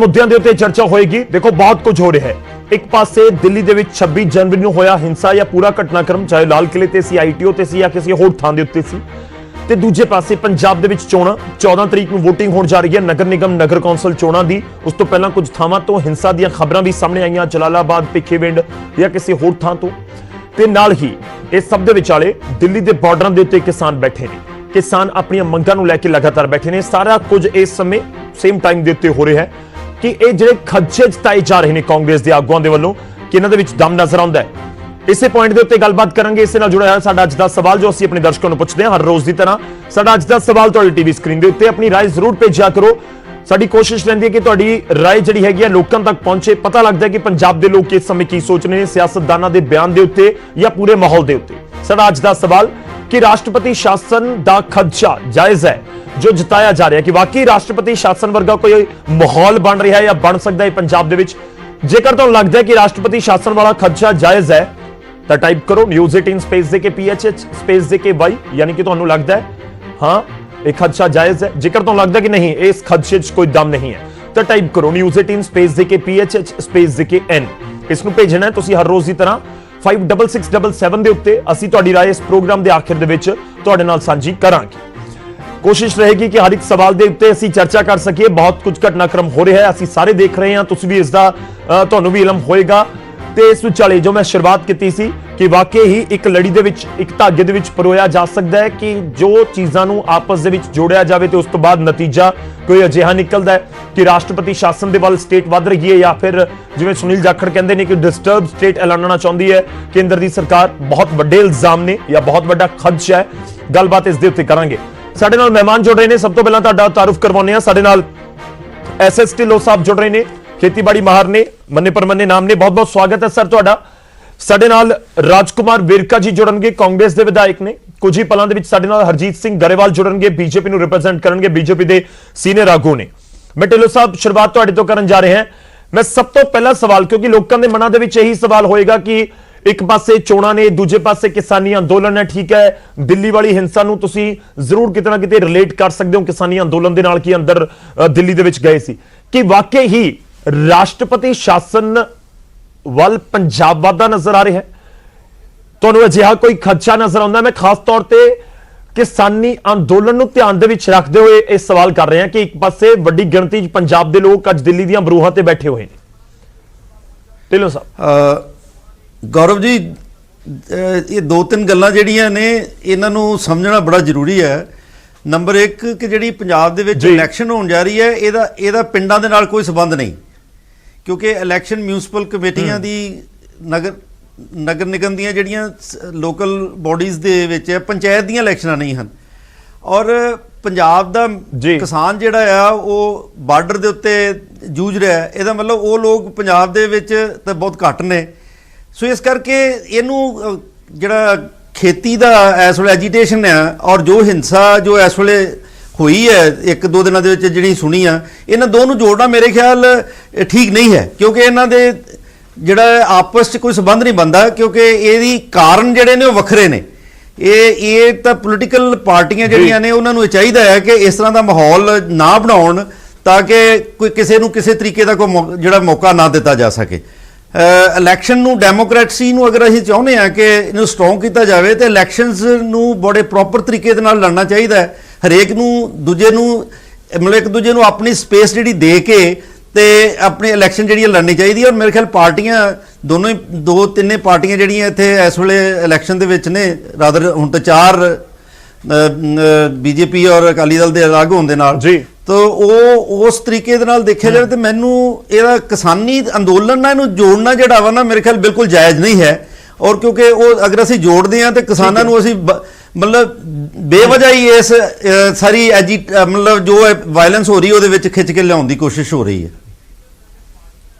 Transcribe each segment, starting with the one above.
ਮੁੱਦਿਆਂ ਦੇ ਉੱਤੇ ਚਰਚਾ ਹੋਏਗੀ। ਦੇਖੋ ਬਹੁਤ ਕੁਝ ਹੋ ਰਿਹਾ ਹੈ। ਇੱਕ ਪਾਸੇ ਦਿੱਲੀ ਦੇ ਵਿੱਚ 26 ਜਨਵਰੀ ਨੂੰ ਹੋਇਆ ਹਿੰਸਾ ਜਾਂ ਪੂਰਾ ਘਟਨਾਕ੍ਰਮ ਚਾਹੇ ਲਾਲ ਕਿਲੇ ਤੇ ਸੀ, ਆਈਟੀਓ ਤੇ ਸੀ ਜਾਂ ਕਿਸੇ ਹੋਰ ਥਾਂ ਦੇ ਉੱਤੇ ਸੀ, ਤੇ ਦੂਜੇ ਪਾਸੇ ਪੰਜਾਬ ਦੇ ਵਿੱਚ ਚੋਣਾਂ 14 ਤਰੀਕ ਨੂੰ VOTING ਹੋਣ ਜਾ ਰਹੀ ਹੈ ਨਗਰ ਨਿਗਮ ਨਗਰ ਕੌਂਸਲ ਚੋਣਾਂ ਦੀ। ਉਸ ਤੋਂ ਪਹਿਲਾਂ ਕੁਝ ਥਾਵਾਂ ਤੋਂ ਹਿੰਸਾ ਦੀਆਂ ਖਬਰਾਂ ਵੀ ਸਾਹਮਣੇ ਆਈਆਂ, ਜਲਾਲਾਬਾਦ, ਭਿੱਖੀਵਿੰਡ ਜਾਂ ਕਿਸੇ ਹੋਰ ਥਾਂ ਤੋਂ। ਤੇ ਨਾਲ ਹੀ ਇਸ ਸਭ ਦੇ ਵਿਚਾਲੇ ਦਿੱਲੀ ਦੇ ਬਾਰਡਰਾਂ ਦੇ ਉੱਤੇ ਕਿਸਾਨ ਬੈਠੇ ਨੇ, ਕਿਸਾਨ ਆਪਣੀਆਂ ਮੰਗਾਂ ਨੂੰ ਲੈ ਕੇ ਲਗਾਤਾਰ ਬੈਠੇ ਨੇ। ਸਾਰਾ ਕੁਝ ਇਸ ਸਮੇਂ ਸੇਮ ਟਾਈਮ ਦੇ ਉੱਤੇ ਹੋ ਰਿਹਾ ਹੈ ਕਿ ਇਹ ਜਿਹੜੇ ਖਦਸ਼ੇ ਜਤਾਏ ਜਾ ਰਹੇ ਨੇ ਕਾਂਗਰਸ ਦੇ ਆਗੂਆਂ ਦੇ ਵੱਲੋਂ ਕਿ ਇਹਨਾਂ ਦੇ ਵਿੱਚ ਦਮ ਨਜ਼ਰ ਆਉਂਦਾ ਹੈ। ਇਸੇ ਪੁਆਇੰਟ ਦੇ ਉੱਤੇ ਗੱਲਬਾਤ ਕਰਾਂਗੇ। ਇਸੇ ਨਾਲ ਜੁੜਿਆ ਹੈ ਸਾਡਾ ਅੱਜ ਦਾ ਸਵਾਲ ਜੋ ਅਸੀਂ ਆਪਣੇ ਦਰਸ਼ਕਾਂ ਨੂੰ ਪੁੱਛਦੇ ਹਾਂ ਹਰ ਰੋਜ਼ ਦੀ ਤਰ੍ਹਾਂ। ਸਾਡਾ ਅੱਜ ਦਾ ਸਵਾਲ ਤੁਹਾਡੀ ਟੀਵੀ ਸਕਰੀਨ ਦੇ ਉੱਤੇ ਆਪਣੀ ਰਾਏ ਜ਼ਰੂਰ ਭੇਜਿਆ ਕਰੋ। ਸਾਡੀ ਕੋਸ਼ਿਸ਼ ਰਹਿੰਦੀ ਹੈ ਕਿ ਤੁਹਾਡੀ ਰਾਏ ਜਿਹੜੀ ਹੈਗੀ ਹੈ ਲੋਕਾਂ ਤੱਕ ਪਹੁੰਚੇ। ਪਤਾ ਲੱਗਦਾ ਹੈ ਕਿ ਪੰਜਾਬ ਦੇ ਲੋਕ ਇਸ ਸਮੇਂ ਕੀ ਸੋਚ ਰਹੇ ਨੇ ਸਿਆਸਤਦਾਨਾਂ ਦੇ ਬਿਆਨ ਦੇ ਉੱਤੇ ਜਾਂ ਪੂਰੇ ਮਾਹੌਲ ਦੇ ਉੱਤੇ। ਸਾਡਾ ਅੱਜ ਦਾ ਸਵਾਲ ਕਿ ਰਾਸ਼ਟਰਪਤੀ ਸ਼ਾਸਨ ਦਾ ਖਦਸ਼ਾ ਜਾਇਜ਼ ਹੈ ਜੋ ਜਤਾਇਆ ਜਾ ਰਿਹਾ ਕਿ ਵਾਕਈ ਰਾਸ਼ਟਰਪਤੀ ਸ਼ਾਸਨ ਵਰਗਾ ਕੋਈ ਮਾਹੌਲ ਬਣ ਰਿਹਾ ਹੈ ਜਾਂ ਬਣ ਸਕਦਾ ਹੈ ਪੰਜਾਬ ਦੇ ਵਿੱਚ। ਜੇਕਰ ਤੁਹਾਨੂੰ ਲੱਗਦਾ ਹੈ ਕਿ ਰਾਸ਼ਟਰਪਤੀ ਸ਼ਾਸਨ ਵਾਲਾ ਖਦਸ਼ਾ ਜਾਇਜ਼ ਹੈ ਤਾਂ ਟਾਈਪ ਕਰੋ News18 स्पेस देके PHH स्पेस देके Y, यानी कि ਤੁਹਾਨੂੰ ਲੱਗਦਾ ਹੈ ਹਾਂ ਇਹ ਖਦਸ਼ਾ ਜਾਇਜ਼ ਹੈ। ਜੇਕਰ ਤੁਹਾਨੂੰ ਲੱਗਦਾ ਕਿ ਨਹੀਂ ਇਸ ਖਦਸ਼ੇ 'ਚ ਕੋਈ ਦਮ ਨਹੀਂ ਹੈ ਤਾਂ ਟਾਈਪ ਕਰੋ News18 स्पेस देके PHH स्पेस देके N। ਇਸ ਨੂੰ ਭੇਜਣਾ ਹੈ ਤੁਸੀਂ ਹਰ ਰੋਜ਼ ਦੀ ਤਰ੍ਹਾਂ 56677 ਦੇ ਉੱਤੇ। ਅਸੀਂ ਤੁਹਾਡੀ ਰਾਏ ਇਸ ਪ੍ਰੋਗਰਾਮ ਦੇ ਆਖਿਰ ਦੇ ਵਿੱਚ ਤੁਹਾਡੇ ਨਾਲ ਸਾਂਝੀ ਕਰਾਂਗੇ। ਕੋਸ਼ਿਸ਼ ਰਹੇਗੀ ਕਿ ਹਰ ਇੱਕ ਸਵਾਲ ਦੇ ਉੱਤੇ ਅਸੀਂ ਚਰਚਾ ਕਰ ਸਕੀਏ। ਬਹੁਤ ਕੁਝ ਘਟਨਾਕ੍ਰਮ ਹੋ ਰਿਹਾ ਹੈ, ਅਸੀਂ ਸਾਰੇ ਦੇਖ ਰਹੇ ਹਾਂ, ਤੁਸੀਂ ਵੀ ਇਸ ਦਾ ਤੁਹਾਨੂੰ ਵੀ ਇਲਮ ਹੋਏਗਾ। ਤੇ ਇਸ ਵਿਚਾਲੇ ਜੋ ਮੈਂ ਸ਼ੁਰੂਆਤ ਕੀਤੀ ਸੀ ਕਿ ਵਾਕਈ ਹੀ ਇੱਕ ਲੜੀ ਦੇ ਵਿੱਚ ਇੱਕ ਧਾਗੇ ਦੇ ਵਿੱਚ ਪਰੋਇਆ ਜਾ ਸਕਦਾ ਹੈ ਕਿ ਜੋ ਚੀਜ਼ਾਂ ਨੂੰ ਆਪਸ ਦੇ ਵਿੱਚ ਜੋੜਿਆ ਜਾਵੇ ਤੇ ਉਸ ਤੋਂ ਬਾਅਦ ਨਤੀਜਾ ਕੋਈ ਅਜਿਹਾ ਨਿਕਲਦਾ ਹੈ ਕਿ ਰਾਸ਼ਟਰਪਤੀ ਸ਼ਾਸਨ ਦੇ ਵੱਲ ਸਟੇਟ ਵੱਧ ਰਹੀ ਹੈ ਜਾਂ ਫਿਰ ਜਿਵੇਂ ਸੁਨੀਲ ਜਾਖੜ ਕਹਿੰਦੇ ਨੇ ਕਿ ਡਿਸਟਰਬ ਸਟੇਟ ਐਲਾਨਣਾ ਚਾਹੁੰਦੀ ਹੈ ਕੇਂਦਰ ਦੀ ਸਰਕਾਰ। ਬਹੁਤ ਵੱਡੇ ਇਲਜ਼ਾਮ ਨੇ ਜਾਂ ਬਹੁਤ ਵੱਡਾ ਖਦਸ਼ਾ ਹੈ। ਗੱਲਬਾਤ ਇਸ ਦੇ ਉੱਤੇ ਕਰਾਂਗੇ। ਸਾਡੇ ਨਾਲ ਮਹਿਮਾਨ ਜੁੜ ਰਹੇ ਨੇ। ਸਭ ਤੋਂ ਪਹਿਲਾਂ ਤੁਹਾਡਾ ਤਾਰੁਫ ਕਰਵਾਉਂਦੇ ਹਾਂ। ਸਾਡੇ ਨਾਲ SS ਢਿੱਲੋਂ ਸਾਹਿਬ ਜੁੜ ਰਹੇ ਨੇ, ਖੇਤੀਬਾੜੀ ਮਾਹਰ ਨੇ, ਮੰਨੇ ਪਰਮੰਨੇ ਨਾਮ ਨੇ। ਬਹੁਤ ਬਹੁਤ ਸਵਾਗਤ ਹੈ ਸਰ ਤੁਹਾਡਾ। ਸਾਡੇ ਨਾਲ ਰਾਜਕੁਮਾਰ ਵੇਰਕਾ ਜੀ ਜੁੜਨਗੇ, ਕਾਂਗਰਸ ਦੇ ਵਿਧਾਇਕ ਨੇ। ਕੁਝ ਹੀ ਪਲਾਂ ਦੇ ਵਿੱਚ ਸਾਡੇ ਨਾਲ ਹਰਜੀਤ ਸਿੰਘ ਗਰੇਵਾਲ ਜੁੜਨਗੇ, ਬੀਜੇਪੀ ਨੂੰ ਰਿਪਰੈਜ਼ੈਂਟ ਕਰਨਗੇ, ਬੀਜੇਪੀ ਦੇ ਸੀਨੀਅਰ ਆਗੂ ਨੇ। ਮੈਂ ਢਿੱਲੋਂ ਸਾਹਿਬ ਸ਼ੁਰੂਆਤ ਤੁਹਾਡੇ ਤੋਂ ਕਰਨ ਜਾ ਰਹੇ ਹਾਂ। ਮੈਂ ਸਭ ਤੋਂ ਪਹਿਲਾ ਸਵਾਲ, ਕਿਉਂਕਿ ਲੋਕਾਂ ਦੇ ਮਨਾਂ ਦੇ ਵਿੱਚ ਇਹੀ ਸਵਾਲ ਹੋਏਗਾ ਕਿ ਇੱਕ ਪਾਸੇ ਚੋਣਾਂ ਨੇ, ਦੂਜੇ ਪਾਸੇ ਕਿਸਾਨੀ ਅੰਦੋਲਨ ਹੈ। ਠੀਕ ਹੈ, ਦਿੱਲੀ ਵਾਲੀ ਹਿੰਸਾ ਨੂੰ ਤੁਸੀਂ ਜ਼ਰੂਰ ਕਿਤੇ ਨਾ ਕਿਤੇ ਰਿਲੇਟ ਕਰ ਸਕਦੇ ਹੋ ਕਿਸਾਨੀ ਅੰਦੋਲਨ ਦੇ ਨਾਲ ਕਿ ਅੰਦਰ ਦਿੱਲੀ ਦੇ ਵਿੱਚ ਗਏ ਸੀ। ਕਿ ਵਾਕਈ ਹੀ ਰਾਸ਼ਟਰਪਤੀ ਸ਼ਾਸਨ ਵੱਲ ਪੰਜਾਬ ਵਾਧਾ ਨਜ਼ਰ ਆ ਰਿਹਾ ਹੈ? ਤੁਹਾਨੂੰ ਅਜਿਹਾ ਕੋਈ ਖਦਸ਼ਾ ਨਜ਼ਰ ਆਉਂਦਾ? ਮੈਂ ਖਾਸ ਤੌਰ ਤੇ ਕਿਸਾਨੀ ਅੰਦੋਲਨ ਨੂੰ ਧਿਆਨ ਦੇ ਵਿੱਚ ਰੱਖਦੇ ਹੋਏ ਇਹ ਸਵਾਲ ਕਰ ਰਹੇ ਹਾਂ ਕਿ ਇੱਕ ਪਾਸੇ ਵੱਡੀ ਗਿਣਤੀ 'ਚ ਪੰਜਾਬ ਦੇ ਲੋਕ ਅੱਜ ਦਿੱਲੀ ਦੀਆਂ ਬਰੂਹਾਂ ਤੇ ਬੈਠੇ ਹੋਏ ਨੇ। ਢਿੱਲੋਂ ਸਾਹਿਬ। ਗੌਰਵ ਜੀ, ਇਹ ਦੋ ਤਿੰਨ ਗੱਲਾਂ ਜਿਹੜੀਆਂ ਨੇ ਇਹਨਾਂ ਨੂੰ ਸਮਝਣਾ ਬੜਾ ਜ਼ਰੂਰੀ ਹੈ। ਨੰਬਰ 1 ਕਿ ਜਿਹੜੀ ਪੰਜਾਬ ਦੇ ਵਿੱਚ ਇਲੈਕਸ਼ਨ ਹੋਣ ਜਾ ਰਹੀ ਹੈ ਇਹਦਾ ਪਿੰਡਾਂ ਦੇ ਨਾਲ ਕੋਈ ਸੰਬੰਧ ਨਹੀਂ, ਕਿਉਂਕਿ ਇਲੈਕਸ਼ਨ ਮਿਊਨਿਸਪਲ ਕਮੇਟੀਆਂ ਦੀ ਨਗਰ ਨਿਗਮ ਦੀਆਂ ਜਿਹੜੀਆਂ ਲੋਕਲ ਬੋਡੀਜ਼ ਦੇ ਵਿੱਚ ਪੰਚਾਇਤ ਦੀਆਂ ਇਲੈਕਸ਼ਨਾਂ ਨਹੀਂ ਹਨ। ਔਰ ਪੰਜਾਬ ਦਾ ਕਿਸਾਨ ਜਿਹੜਾ ਆ ਉਹ ਬਾਰਡਰ ਦੇ ਉੱਤੇ ਜੂਝ ਰਿਹਾ, ਇਹਦਾ ਮਤਲਬ ਉਹ ਲੋਕ ਪੰਜਾਬ ਦੇ ਵਿੱਚ ਤਾਂ ਬਹੁਤ ਘੱਟ ਨੇ। ਸੋ ਇਸ ਕਰਕੇ ਇਹਨੂੰ ਜਿਹੜਾ ਖੇਤੀ ਦਾ ਇਸ ਵੇਲੇ ਐਜੀਟੇਸ਼ਨ ਆ ਔਰ ਜੋ ਹਿੰਸਾ ਜੋ ਇਸ ਵੇਲੇ ਹੋਈ ਹੈ ਇੱਕ ਦੋ ਦਿਨਾਂ ਦੇ ਵਿੱਚ ਜਿਹੜੀ ਸੁਣੀ ਆ, ਇਹਨਾਂ ਦੋ ਨੂੰ ਜੋੜਨਾ ਮੇਰੇ ਖਿਆਲ ਠੀਕ ਨਹੀਂ ਹੈ, ਕਿਉਂਕਿ ਇਹਨਾਂ ਦੇ ਜਿਹੜਾ ਆਪਸ 'ਚ ਕੋਈ ਸੰਬੰਧ ਨਹੀਂ ਬਣਦਾ, ਕਿਉਂਕਿ ਇਹਦੀ ਕਾਰਨ ਜਿਹੜੇ ਨੇ ਉਹ ਵੱਖਰੇ ਨੇ। ਇਹ ਤਾਂ ਪੋਲੀਟੀਕਲ ਪਾਰਟੀਆਂ ਜਿਹੜੀਆਂ ਨੇ ਉਹਨਾਂ ਨੂੰ ਇਹ ਚਾਹੀਦਾ ਹੈ ਕਿ ਇਸ ਤਰ੍ਹਾਂ ਦਾ ਮਾਹੌਲ ਨਾ ਬਣਾਉਣ ਤਾਂ ਕਿ ਕੋਈ ਕਿਸੇ ਨੂੰ ਕਿਸੇ ਤਰੀਕੇ ਦਾ ਕੋਈ ਜਿਹੜਾ ਮੌਕਾ ਨਾ ਦਿੱਤਾ ਜਾ ਸਕੇ। ਇਲੈਕਸ਼ਨ ਨੂੰ ਡੈਮੋਕ੍ਰੇਸੀ ਨੂੰ ਅਗਰ ਅਸੀਂ ਚਾਹੁੰਦੇ ਹਾਂ ਕਿ ਇਹਨੂੰ ਸਟਰੋਂਗ ਕੀਤਾ ਜਾਵੇ ਤਾਂ ਇਲੈਕਸ਼ਨਸ ਨੂੰ ਬੜੇ ਪ੍ਰੋਪਰ ਤਰੀਕੇ ਦੇ ਨਾਲ ਲੜਨਾ ਚਾਹੀਦਾ ਹੈ। ਹਰੇਕ ਨੂੰ ਦੂਜੇ ਨੂੰ ਮਤਲਬ ਇੱਕ ਦੂਜੇ ਨੂੰ ਆਪਣੀ ਸਪੇਸ ਜਿਹੜੀ ਦੇ ਕੇ ਤੇ ਆਪਣੀ ਇਲੈਕਸ਼ਨ ਜਿਹੜੀ ਲੜਨੀ ਚਾਹੀਦੀ ਹੈ। ਔਰ ਮੇਰੇ ਖਿਆਲ ਪਾਰਟੀਆਂ ਦੋਨੋਂ ਹੀ ਦੋ ਤਿੰਨੇ ਪਾਰਟੀਆਂ ਜਿਹੜੀਆਂ ਇੱਥੇ ਇਸ ਵੇਲੇ ਇਲੈਕਸ਼ਨ ਦੇ ਵਿੱਚ ਨੇ, ਰਾਦਰ ਹੁਣ ਤਾਂ 4 ਬੀਜੇਪੀ ਔਰ ਅਕਾਲੀ ਦਲ ਦੇ ਅਲੱਗ ਹੋਣ ਦੇ ਨਾਲ ਜੀ, ਤਾਂ ਉਹ ਉਸ ਤਰੀਕੇ ਦੇ ਨਾਲ ਦੇਖਿਆ ਜਾਵੇ ਤਾਂ ਮੈਨੂੰ ਇਹਦਾ ਕਿਸਾਨੀ ਅੰਦੋਲਨ ਨਾਲ ਇਹਨੂੰ ਜੋੜਨਾ ਜਿਹੜਾ ਵਾ ਨਾ ਮੇਰੇ ਖਿਆਲ ਬਿਲਕੁਲ ਜਾਇਜ਼ ਨਹੀਂ ਹੈ। ਔਰ ਕਿਉਂਕਿ ਉਹ ਅਗਰ ਅਸੀਂ ਜੋੜਦੇ ਹਾਂ ਤੇ ਕਿਸਾਨਾਂ ਨੂੰ ਅਸੀਂ ਮਤਲਬ ਬੇਵਜ੍ਹਾ ਹੀ ਇਸ ਸਾਰੀ ਮਤਲਬ ਜੋ ਵਾਇਲੈਂਸ ਹੋ ਰਹੀ ਉਹਦੇ ਵਿੱਚ ਖਿੱਚ ਕੇ ਲਿਆਉਣ ਦੀ ਕੋਸ਼ਿਸ਼ ਹੋ ਰਹੀ ਹੈ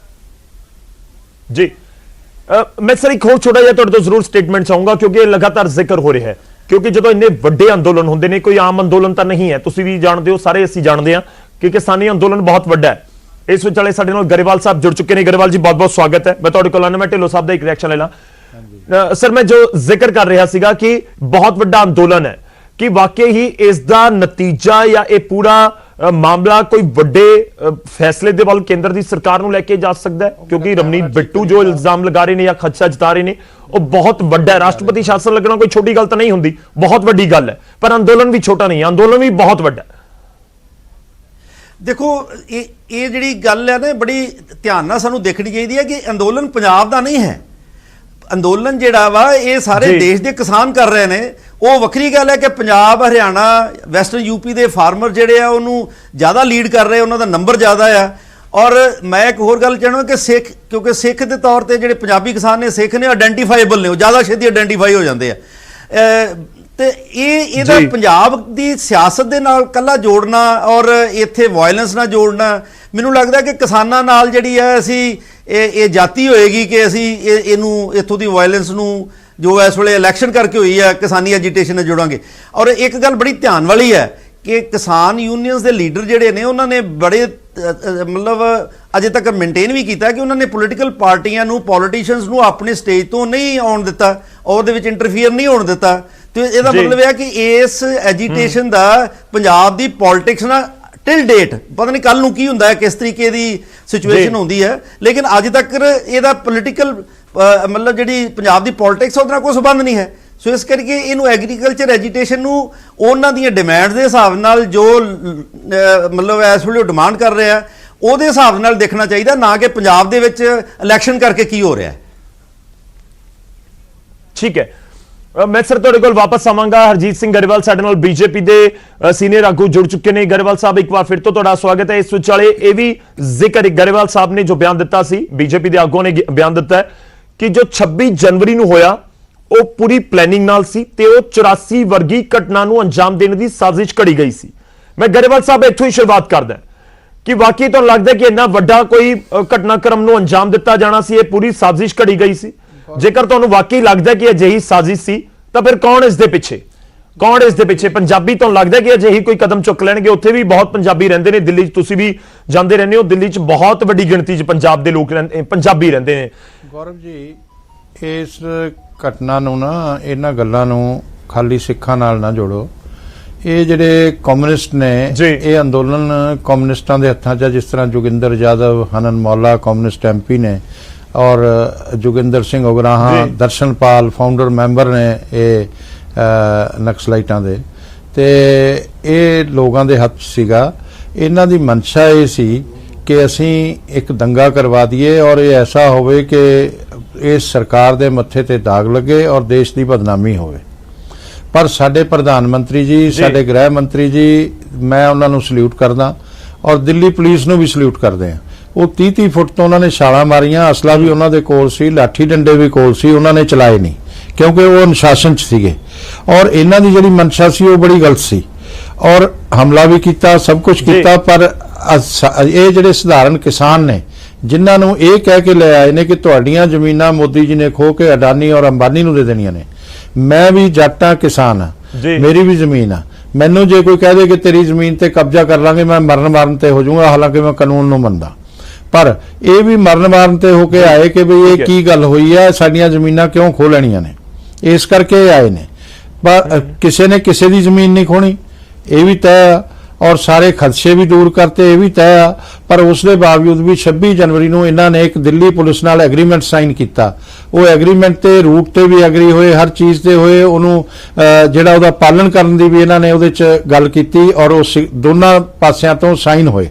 ਜੀ। ਮੈਂ ਸਰ ਇੱਕ ਹੋਰ ਛੋਟਾ ਜਿਹਾ ਤੁਹਾਡੇ ਤੋਂ ਜ਼ਰੂਰ ਸਟੇਟਮੈਂਟ ਚਾਹੂੰਗਾ ਕਿਉਂਕਿ ਇਹ ਲਗਾਤਾਰ ਜ਼ਿਕਰ ਹੋ ਰਿਹਾ ਹੈ। ਕਿਉਂਕਿ ਜਦੋਂ ਇੰਨੇ ਵੱਡੇ ਅੰਦੋਲਨ ਹੁੰਦੇ ਨੇ, ਕੋਈ ਆਮ ਅੰਦੋਲਨ ਤਾਂ ਨਹੀਂ ਹੈ, ਤੁਸੀਂ ਵੀ ਜਾਣਦੇ ਹੋ, ਸਾਰੇ ਅਸੀਂ ਜਾਣਦੇ ਹਾਂ ਕਿ ਕਿਸਾਨੀ ਅੰਦੋਲਨ ਬਹੁਤ ਵੱਡਾ ਹੈ। ਇਸ ਵਿਚਾਲੇ ਸਾਡੇ ਨਾਲ ਗਰੇਵਾਲ ਸਾਹਿਬ ਜੁੜ ਚੁੱਕੇ ਨੇ। ਗਰੇਵਾਲ ਜੀ ਬਹੁਤ ਬਹੁਤ ਸਵਾਗਤ ਹੈ। ਮੈਂ ਤੁਹਾਡੇ ਕੋਲ ਆਉਣਾ, ਮੈਂ ਢਿੱਲੋਂ ਸਾਹਿਬ ਦਾ ਇੱਕ ਰਿਐਕਸ਼ਨ ਲੈ ਲਾਂ। ਸਰ ਮੈਂ ਜੋ ਜ਼ਿਕਰ ਕਰ ਰਿਹਾ ਸੀਗਾ ਕਿ ਬਹੁਤ ਵੱਡਾ ਅੰਦੋਲਨ ਹੈ, ਕਿ ਵਾਕਈ ਹੀ ਇਸ ਦਾ ਨਤੀਜਾ ਜਾਂ ਇਹ ਪੂਰਾ ਮਾਮਲਾ ਕੋਈ ਵੱਡੇ ਫੈਸਲੇ ਦੇ ਵੱਲ ਕੇਂਦਰ ਦੀ ਸਰਕਾਰ ਨੂੰ ਲੈ ਕੇ ਜਾ ਸਕਦਾ ਹੈ, ਕਿਉਂਕਿ ਰਮਨੀਤ ਬਿੱਟੂ ਜੋ ਇਲਜ਼ਾਮ ਲਗਾ ਰਹੇ ਨੇ ਜਾਂ ਖਦਸ਼ਾ ਜਤਾ ਰਹੇ ਨੇ ਉਹ ਬਹੁਤ ਵੱਡਾ ਹੈ। ਰਾਸ਼ਟਰਪਤੀ ਸ਼ਾਸਨ ਲੱਗਣਾ ਕੋਈ ਛੋਟੀ ਗੱਲ ਤਾਂ ਨਹੀਂ ਹੁੰਦੀ, ਬਹੁਤ ਵੱਡੀ ਗੱਲ ਹੈ, ਪਰ ਅੰਦੋਲਨ ਵੀ ਛੋਟਾ ਨਹੀਂ, ਅੰਦੋਲਨ ਵੀ ਬਹੁਤ ਵੱਡਾ ਹੈ। ਦੇਖੋ ਇਹ ਜਿਹੜੀ ਗੱਲ ਹੈ ਨਾ, ਬੜੀ ਧਿਆਨ ਨਾਲ ਸਾਨੂੰ ਦੇਖਣੀ ਚਾਹੀਦੀ ਹੈ ਕਿ ਅੰਦੋਲਨ ਪੰਜਾਬ ਦਾ ਨਹੀਂ ਹੈ। ਅੰਦੋਲਨ ਜਿਹੜਾ ਵਾ ਇਹ ਸਾਰੇ ਦੇਸ਼ ਦੇ ਕਿਸਾਨ ਕਰ ਰਹੇ ਨੇ। ਉਹ ਵੱਖਰੀ ਗੱਲ ਹੈ ਕਿ ਪੰਜਾਬ, ਹਰਿਆਣਾ, ਵੈਸਟਰਨ ਯੂਪੀ ਦੇ ਫਾਰਮਰ ਜਿਹੜੇ ਆ ਉਹਨੂੰ ਜ਼ਿਆਦਾ ਲੀਡ ਕਰ ਰਹੇ, ਉਹਨਾਂ ਦਾ ਨੰਬਰ ਜ਼ਿਆਦਾ ਆ। ਔਰ ਮੈਂ ਇੱਕ ਹੋਰ ਗੱਲ ਚਾਹਣਾ ਕਿ ਸਿੱਖ, ਕਿਉਂਕਿ ਸਿੱਖ ਦੇ ਤੌਰ ਤੇ ਜਿਹੜੇ ਪੰਜਾਬੀ ਕਿਸਾਨ ਨੇ, ਸਿੱਖ ਨੇ, ਆਇਡੈਂਟੀਫਾਈਬਲ ਨੇ, ਉਹ ਜ਼ਿਆਦਾ ਛੇਤੀ ਆਇਡੈਂਟੀਫਾਈ ਹੋ ਜਾਂਦੇ ਆ। ਤੇ ਇਹਦਾ ਪੰਜਾਬ ਦੀ ਸਿਆਸਤ ਦੇ ਨਾਲ ਕੱਲਾ ਜੋੜਨਾ ਔਰ ਇੱਥੇ ਵਾਇਲੈਂਸ ਨਾਲ ਜੋੜਨਾ, ਮੈਨੂੰ ਲੱਗਦਾ ਕਿ ਕਿਸਾਨਾਂ ਨਾਲ ਜਿਹੜੀ ਹੈ ਅਸੀਂ ਇਹ ਜਾਤੀ ਹੋਏਗੀ ਕਿ ਅਸੀਂ ਇਹਨੂੰ ਇੱਥੋਂ ਦੀ ਵਾਇਲੈਂਸ ਨੂੰ ਜੋ ਇਸ ਵੇਲੇ ਇਲੈਕਸ਼ਨ ਕਰਕੇ ਹੋਈ ਹੈ ਕਿਸਾਨੀ ਐਜੀਟੇਸ਼ਨ ਨਾਲ ਜੋੜਾਂਗੇ। ਔਰ ਇੱਕ ਗੱਲ ਬੜੀ ਧਿਆਨ ਵਾਲੀ ਹੈ ਕਿ ਕਿਸਾਨ ਯੂਨੀਅਨਸ ਦੇ ਲੀਡਰ ਜਿਹੜੇ ਨੇ ਉਹਨਾਂ ਨੇ ਬੜੇ ਮਤਲਬ ਅਜੇ ਤੱਕ ਮੇਨਟੇਨ ਵੀ ਕੀਤਾ ਕਿ ਉਹਨਾਂ ਨੇ ਪੋਲੀਟੀਕਲ ਪਾਰਟੀਆਂ ਨੂੰ, ਪੋਲੀਟੀਸ਼ੀਅਨਸ ਨੂੰ ਆਪਣੇ ਸਟੇਜ ਤੋਂ ਨਹੀਂ ਆਉਣ ਦਿੱਤਾ, ਉਹਦੇ ਵਿੱਚ ਇੰਟਰਫੀਅਰ ਨਹੀਂ ਹੋਣ ਦਿੱਤਾ। ਤੇ ਇਹਦਾ ਮਤਲਬ ਇਹ ਹੈ ਕਿ ਇਸ ਐਜੀਟੇਸ਼ਨ ਦਾ ਪੰਜਾਬ ਦੀ ਪੋਲਿਟਿਕਸ ਨਾਲ ਟਿਲ ਡੇਟ ਪਤਾ ਨਹੀਂ ਕੱਲ ਨੂੰ ਕੀ ਹੁੰਦਾ ਹੈ, ਕਿਸ ਤਰੀਕੇ ਦੀ ਸਿਚੁਏਸ਼ਨ ਹੁੰਦੀ ਹੈ, ਲੇਕਿਨ ਅੱਜ ਤੱਕ ਇਹਦਾ ਪੋਲੀਟੀਕਲ ਮਤਲਬ ਜਿਹੜੀ ਪੰਜਾਬ ਦੀ ਪੋਲਿਟਿਕਸ ਉਹਦੇ ਨਾਲ ਕੋਈ ਸੰਬੰਧ ਨਹੀਂ ਹੈ। ਸੋ ਇਸ ਕਰਕੇ ਇਹਨੂੰ ਐਗਰੀਕਲਚਰ ਐਜੀਟੇਸ਼ਨ ਨੂੰ ਉਹਨਾਂ ਦੀਆਂ ਡਿਮਾਂਡਸ ਦੇ ਹਿਸਾਬ ਨਾਲ ਜੋ ਮਤਲਬ ਇਸ ਵੇਲੇ ਡਿਮਾਂਡ ਕਰ ਰਿਹਾ ਉਹਦੇ ਹਿਸਾਬ ਨਾਲ ਦੇਖਣਾ ਚਾਹੀਦਾ, ਨਾ ਕਿ ਪੰਜਾਬ ਦੇ ਵਿੱਚ ਇਲੈਕਸ਼ਨ ਕਰਕੇ ਕੀ ਹੋ ਰਿਹਾ ਹੈ। ਠੀਕ ਹੈ, ਮੈਂ ਸਰ ਤੁਹਾਡੇ ਕੋਲ ਵਾਪਸ ਆਵਾਂਗਾ। ਹਰਜੀਤ ਸਿੰਘ ਗਰੇਵਾਲ ਸਾਡੇ ਨਾਲ ਬੀਜੇਪੀ ਦੇ ਸੀਨੀਅਰ ਆਗੂ ਜੁੜ ਚੁੱਕੇ ਨੇ। ਗਰੇਵਾਲ ਸਾਹਿਬ, ਇੱਕ ਵਾਰ ਫਿਰ ਤੋਂ ਤੁਹਾਡਾ ਸਵਾਗਤ ਹੈ। ਇਸ ਵਿਚਾਲੇ ਇਹ ਵੀ ਜ਼ਿਕਰ ਗਰੇਵਾਲ ਸਾਹਿਬ ਨੇ ਜੋ ਬਿਆਨ ਦਿੱਤਾ ਸੀ, ਬੀਜੇਪੀ ਦੇ ਆਗੂਆਂ ਨੇ ਬਿਆਨ ਦਿੱਤਾ ਹੈ ਕਿ ਜੋ 26 ਜਨਵਰੀ ਨੂੰ ਹੋਇਆ ਉਹ ਪੂਰੀ ਪਲੈਨਿੰਗ ਨਾਲ ਸੀ ਤੇ ਉਹ 84 ਵਰਗੀ ਘਟਨਾ ਨੂੰ ਅੰਜਾਮ ਦੇਣ ਦੀ ਸਾਜ਼ਿਸ਼ ਘੜੀ ਗਈ ਸੀ। ਮੈਂ ਗਰੇਵਾਲ ਸਾਹਿਬ ਇੱਥੋਂ ਹੀ ਸ਼ੁਰੂਆਤ ਕਰਦਾ ਕਿ ਵਾਕਈ ਤੁਹਾਨੂੰ ਲੱਗਦਾ ਕਿ ਇੰਨਾ ਵੱਡਾ ਕੋਈ ਘਟਨਾਕ੍ਰਮ ਨੂੰ ਅੰਜਾਮ ਦਿੱਤਾ ਜਾਣਾ ਸੀ, ਇਹ ਪੂਰੀ ਸਾਜ਼ਿਸ਼ ਘੜੀ ਗਈ ਸੀ? ਜੇਕਰ ਤੁਹਾਨੂੰ ਵਾਕਈ ਲੱਗਦਾ ਕਿ ਅਜਿਹੀ ਸਾਜ਼ਿਸ਼ ਸੀ ਤਾਂ ਫਿਰ ਕੌਣ ਇਸ ਦੇ ਪਿੱਛੇ, ਕੌਣ ਇਸ ਦੇ ਪਿੱਛੇ? ਪੰਜਾਬੀ ਤੁਹਾਨੂੰ ਲੱਗਦਾ ਕਿ ਅਜਿਹੀ ਕੋਈ ਕਦਮ ਚੁੱਕ ਲੈਣਗੇ? ਉੱਥੇ ਵੀ ਬਹੁਤ ਪੰਜਾਬੀ ਰਹਿੰਦੇ ਨੇ, ਦਿੱਲੀ 'ਚ ਤੁਸੀਂ ਵੀ ਜਾਂਦੇ ਰਹਿੰਦੇ ਹੋ, ਦਿੱਲੀ 'ਚ ਬਹੁਤ ਵੱਡੀ ਗਿਣਤੀ 'ਚ ਪੰਜਾਬ ਦੇ ਲੋਕ ਪੰਜਾਬੀ ਰਹਿੰਦੇ ਨੇ। ਗੌਰਵ ਜੀ, ਇਸ ਘਟਨਾ ਨੂੰ ਨਾ, ਇਹਨਾਂ ਗੱਲਾਂ ਨੂੰ ਖਾਲੀ ਸਿੱਖਾਂ ਨਾਲ ਨਾ ਜੋੜੋ। ਇਹ ਜਿਹੜੇ ਕਮਿਊਨਿਸਟ ਨੇ, ਇਹ ਅੰਦੋਲਨ ਕਮਿਊਨਿਸਟਾਂ ਦੇ ਹੱਥਾਂ 'ਚ, ਜਿਸ ਤਰ੍ਹਾਂ ਜੋਗਿੰਦਰ ਯਾਦਵ, ਹਨਨ ਮੌਲਾ ਕਮਿਊਨਿਸਟ MP ਨੇ, ਔਰ ਜੋਗਿੰਦਰ ਸਿੰਘ ਉਗਰਾਹਾਂ, ਦਰਸ਼ਨਪਾਲ ਫਾਊਂਡਰ ਮੈਂਬਰ ਨੇ ਇਹ ਨਕਸਲਾਈਟਾਂ ਦੇ, ਤੇ ਇਹ ਲੋਕਾਂ ਦੇ ਹੱਥ ਸੀਗਾ। ਇਹਨਾਂ ਦੀ ਮਨਸ਼ਾ ਇਹ ਸੀ ਕਿ ਅਸੀਂ ਇੱਕ ਦੰਗਾ ਕਰਵਾ ਦਈਏ ਔਰ ਇਹ ਐਸਾ ਹੋਵੇ ਕਿ ਇਸ ਸਰਕਾਰ ਦੇ ਮੱਥੇ ਤੇ ਦਾਗ ਲੱਗੇ ਔਰ ਦੇਸ਼ ਦੀ ਬਦਨਾਮੀ ਹੋਵੇ। ਪਰ ਸਾਡੇ ਪ੍ਰਧਾਨ ਮੰਤਰੀ ਜੀ, ਸਾਡੇ ਗ੍ਰਹਿ ਮੰਤਰੀ ਜੀ, ਮੈਂ ਉਹਨਾਂ ਨੂੰ ਸਲੂਟ ਕਰਦਾ ਔਰ ਦਿੱਲੀ ਪੁਲਿਸ ਨੂੰ ਵੀ ਸਲੂਟ ਕਰਦੇ ਆ। ਉਹ 30-30 ਫੁੱਟ ਤੋਂ ਉਹਨਾਂ ਨੇ ਛਾਲਾਂ ਮਾਰੀਆਂ, ਅਸਲਾ ਵੀ ਉਹਨਾਂ ਦੇ ਕੋਲ ਸੀ, ਲਾਠੀ ਡੰਡੇ ਵੀ ਕੋਲ ਸੀ, ਉਹਨਾਂ ਨੇ ਚਲਾਏ ਨਹੀਂ ਕਿਉਂਕਿ ਉਹ ਅਨੁਸ਼ਾਸਨ 'ਚ ਸੀਗੇ। ਔਰ ਇਹਨਾਂ ਦੀ ਜਿਹੜੀ ਮਨਸ਼ਾ ਸੀ ਉਹ ਬੜੀ ਗਲਤ ਸੀ ਔਰ ਹਮਲਾ ਵੀ ਕੀਤਾ, ਸਭ ਕੁਝ ਕੀਤਾ। ਪਰ ਇਹ ਜਿਹੜੇ ਸਧਾਰਨ ਕਿਸਾਨ ਨੇ, ਜਿਨ੍ਹਾਂ ਨੂੰ ਇਹ ਕਹਿ ਕੇ ਲੈ ਆਏ ਨੇ ਕਿ ਤੁਹਾਡੀਆਂ ਜ਼ਮੀਨਾਂ ਮੋਦੀ ਜੀ ਨੇ ਖੋ ਕੇ ਅਡਾਨੀ ਔਰ ਅੰਬਾਨੀ ਨੂੰ ਦੇ ਦੇਣੀਆਂ ਨੇ। ਮੈਂ ਵੀ ਜੱਟਾਂ ਕਿਸਾਨ ਆ, ਮੇਰੀ ਵੀ ਜ਼ਮੀਨ ਆ। ਮੈਨੂੰ ਜੇ ਕੋਈ ਕਹਿ ਦੇ ਕਿ ਤੇਰੀ ਜ਼ਮੀਨ ਤੇ ਕਬਜ਼ਾ ਕਰ ਲਾਂਗੇ, ਮੈਂ ਮਰਨ ਤੇ ਹੋ ਜਾਊਂਗਾ, ਹਾਲਾਂਕਿ ਮੈਂ ਕਾਨੂੰਨ ਨੂੰ ਮੰਨਦਾ। ਪਰ ਇਹ ਵੀ ਮਰਨ ਤੇ ਹੋ ਕੇ ਆਏ ਕਿ ਬਈ ਇਹ ਕੀ ਗੱਲ ਹੋਈ ਹੈ, ਸਾਡੀਆਂ ਜ਼ਮੀਨਾਂ ਕਿਉਂ ਖੋਹ ਲੈਣੀਆਂ ਨੇ, ਇਸ ਕਰਕੇ ਆਏ ਨੇ। ਪਰ ਕਿਸੇ ਨੇ ਕਿਸੇ ਦੀ ਜ਼ਮੀਨ ਨਹੀਂ ਖੋਣੀ, ਇਹ ਵੀ ਤੈਅ, ਔਰ ਸਾਰੇ ਖਦਸ਼ੇ ਵੀ ਦੂਰ ਕਰਤੇ, ਇਹ ਵੀ ਤੈਅ ਆ। ਪਰ ਉਸ ਦੇ ਬਾਵਜੂਦ ਵੀ 26 ਜਨਵਰੀ ਨੂੰ ਇਹਨਾਂ ਨੇ ਇੱਕ ਦਿੱਲੀ ਪੁਲਿਸ ਨਾਲ ਐਗਰੀਮੈਂਟ ਸਾਈਨ ਕੀਤਾ। ਉਹ ਐਗਰੀਮੈਂਟ ਤੇ ਰੂਟ ਤੇ ਵੀ ਐਗਰੀ ਹੋਏ, ਹਰ ਚੀਜ਼ ਤੇ ਹੋਏ, ਉਹਨੂੰ ਜਿਹੜਾ ਉਹਦਾ ਪਾਲਣ ਕਰਨ ਦੀ ਵੀ ਇਹਨਾਂ ਨੇ ਉਹਦੇ 'ਚ ਗੱਲ ਕੀਤੀ ਔਰ ਉਹ ਦੋਨਾਂ ਪਾਸਿਆਂ ਤੋਂ ਸਾਈਨ ਹੋਏ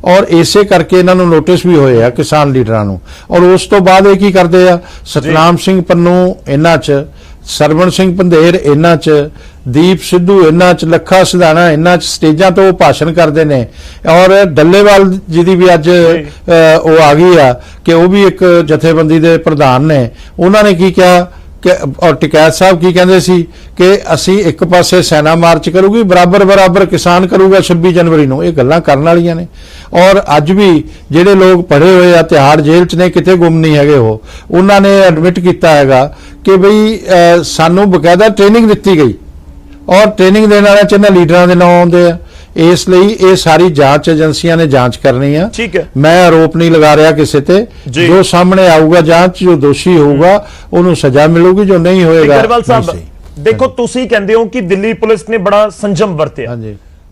ਔਰ ਇਸੇ ਕਰਕੇ ਇਹਨਾਂ ਨੂੰ ਨੋਟਿਸ ਵੀ ਹੋਏ ਆ ਕਿਸਾਨ ਲੀਡਰਾਂ ਨੂੰ। ਔਰ ਉਸ ਤੋਂ ਬਾਅਦ ਇਹ ਕੀ ਕਰਦੇ ਆ, ਸਤਨਾਮ ਸਿੰਘ ਪੰਨੂ ਇਹਨਾਂ 'ਚ, ਸਰਵਣ ਸਿੰਘ ਪੰਧੇਰ ਇਹਨਾਂ 'ਚ, ਦੀਪ ਸਿੱਧੂ ਇਹਨਾਂ 'ਚ, ਲੱਖਾ ਸਿਧਾਣਾ ਇਹਨਾਂ 'ਚ ਸਟੇਜਾਂ ਤੋਂ ਉਹ ਭਾਸ਼ਣ ਕਰਦੇ ਨੇ। ਔਰ ਡੱਲੇਵਾਲ ਜੀ ਦੀ ਵੀ ਅੱਜ ਉਹ ਆ ਗਈ ਆ ਕਿ ਉਹ ਵੀ ਇੱਕ ਜਥੇਬੰਦੀ ਦੇ ਪ੍ਰਧਾਨ ਨੇ। ਉਹਨਾਂ ਨੇ ਕੀ ਕਿਹਾ ਕਿ, ਔਰ ਟਿਕੈਤ ਸਾਹਿਬ ਕੀ ਕਹਿੰਦੇ ਸੀ ਕਿ ਅਸੀਂ ਇੱਕ ਪਾਸੇ ਸੈਨਾ ਮਾਰਚ ਕਰੂਗੀ, ਬਰਾਬਰ ਕਿਸਾਨ ਕਰੂਗਾ 26 ਜਨਵਰੀ ਨੂੰ। ਇਹ ਗੱਲਾਂ ਕਰਨ ਵਾਲੀਆਂ ਨੇ। ਔਰ ਅੱਜ ਵੀ ਜਿਹੜੇ ਲੋਕ ਪੜੇ ਹੋਏ ਆ, ਤਿਹਾੜ ਜੇਲ੍ਹ 'ਚ ਨੇ, ਕਿਤੇ ਗੁੰਮ ਨਹੀਂ ਹੈਗੇ। ਉਹਨਾਂ ਨੇ ਐਡਮਿਟ ਕੀਤਾ ਹੈਗਾ ਕਿ ਬਈ ਸਾਨੂੰ ਬਕਾਇਦਾ ਟ੍ਰੇਨਿੰਗ ਦਿੱਤੀ ਗਈ ਔਰ ਟ੍ਰੇਨਿੰਗ ਦੇਣ ਵਾਲਿਆਂ 'ਚ ਇਹਨਾਂ ਲੀਡਰਾਂ ਦੇ ਨਾਂ ਆਉਂਦੇ ਆ। ਇਸ ਲਈ ਇਹ ਸਾਰੀ ਜਾਂਚ ਏਜੰਸੀਆਂ ਨੇ ਜਾਂਚ ਕਰਨੀ ਆ। ਮੈਂ ਆਰੋਪ ਨਹੀਂ ਲਗਾ ਰਿਹਾ ਕਿਸੇ ਤੇ, ਜੋ ਸਾਹਮਣੇ ਆਊਗਾ ਜਾਂਚ, ਜੋ ਦੋਸ਼ੀ ਹੋਊਗਾ ਉਹਨੂੰ ਸਜ਼ਾ ਮਿਲੂਗੀ, ਜੋ ਨਹੀਂ ਹੋਏਗਾ। ਗਰੇਵਾਲ ਸਾਹਿਬ ਦੇਖੋ, ਤੁਸੀਂ ਕਹਿੰਦੇ ਹੋ ਕਿ ਦਿੱਲੀ ਪੁਲਿਸ ਨੇ ਬੜਾ ਸੰਜਮ ਵਰਤਿਆ,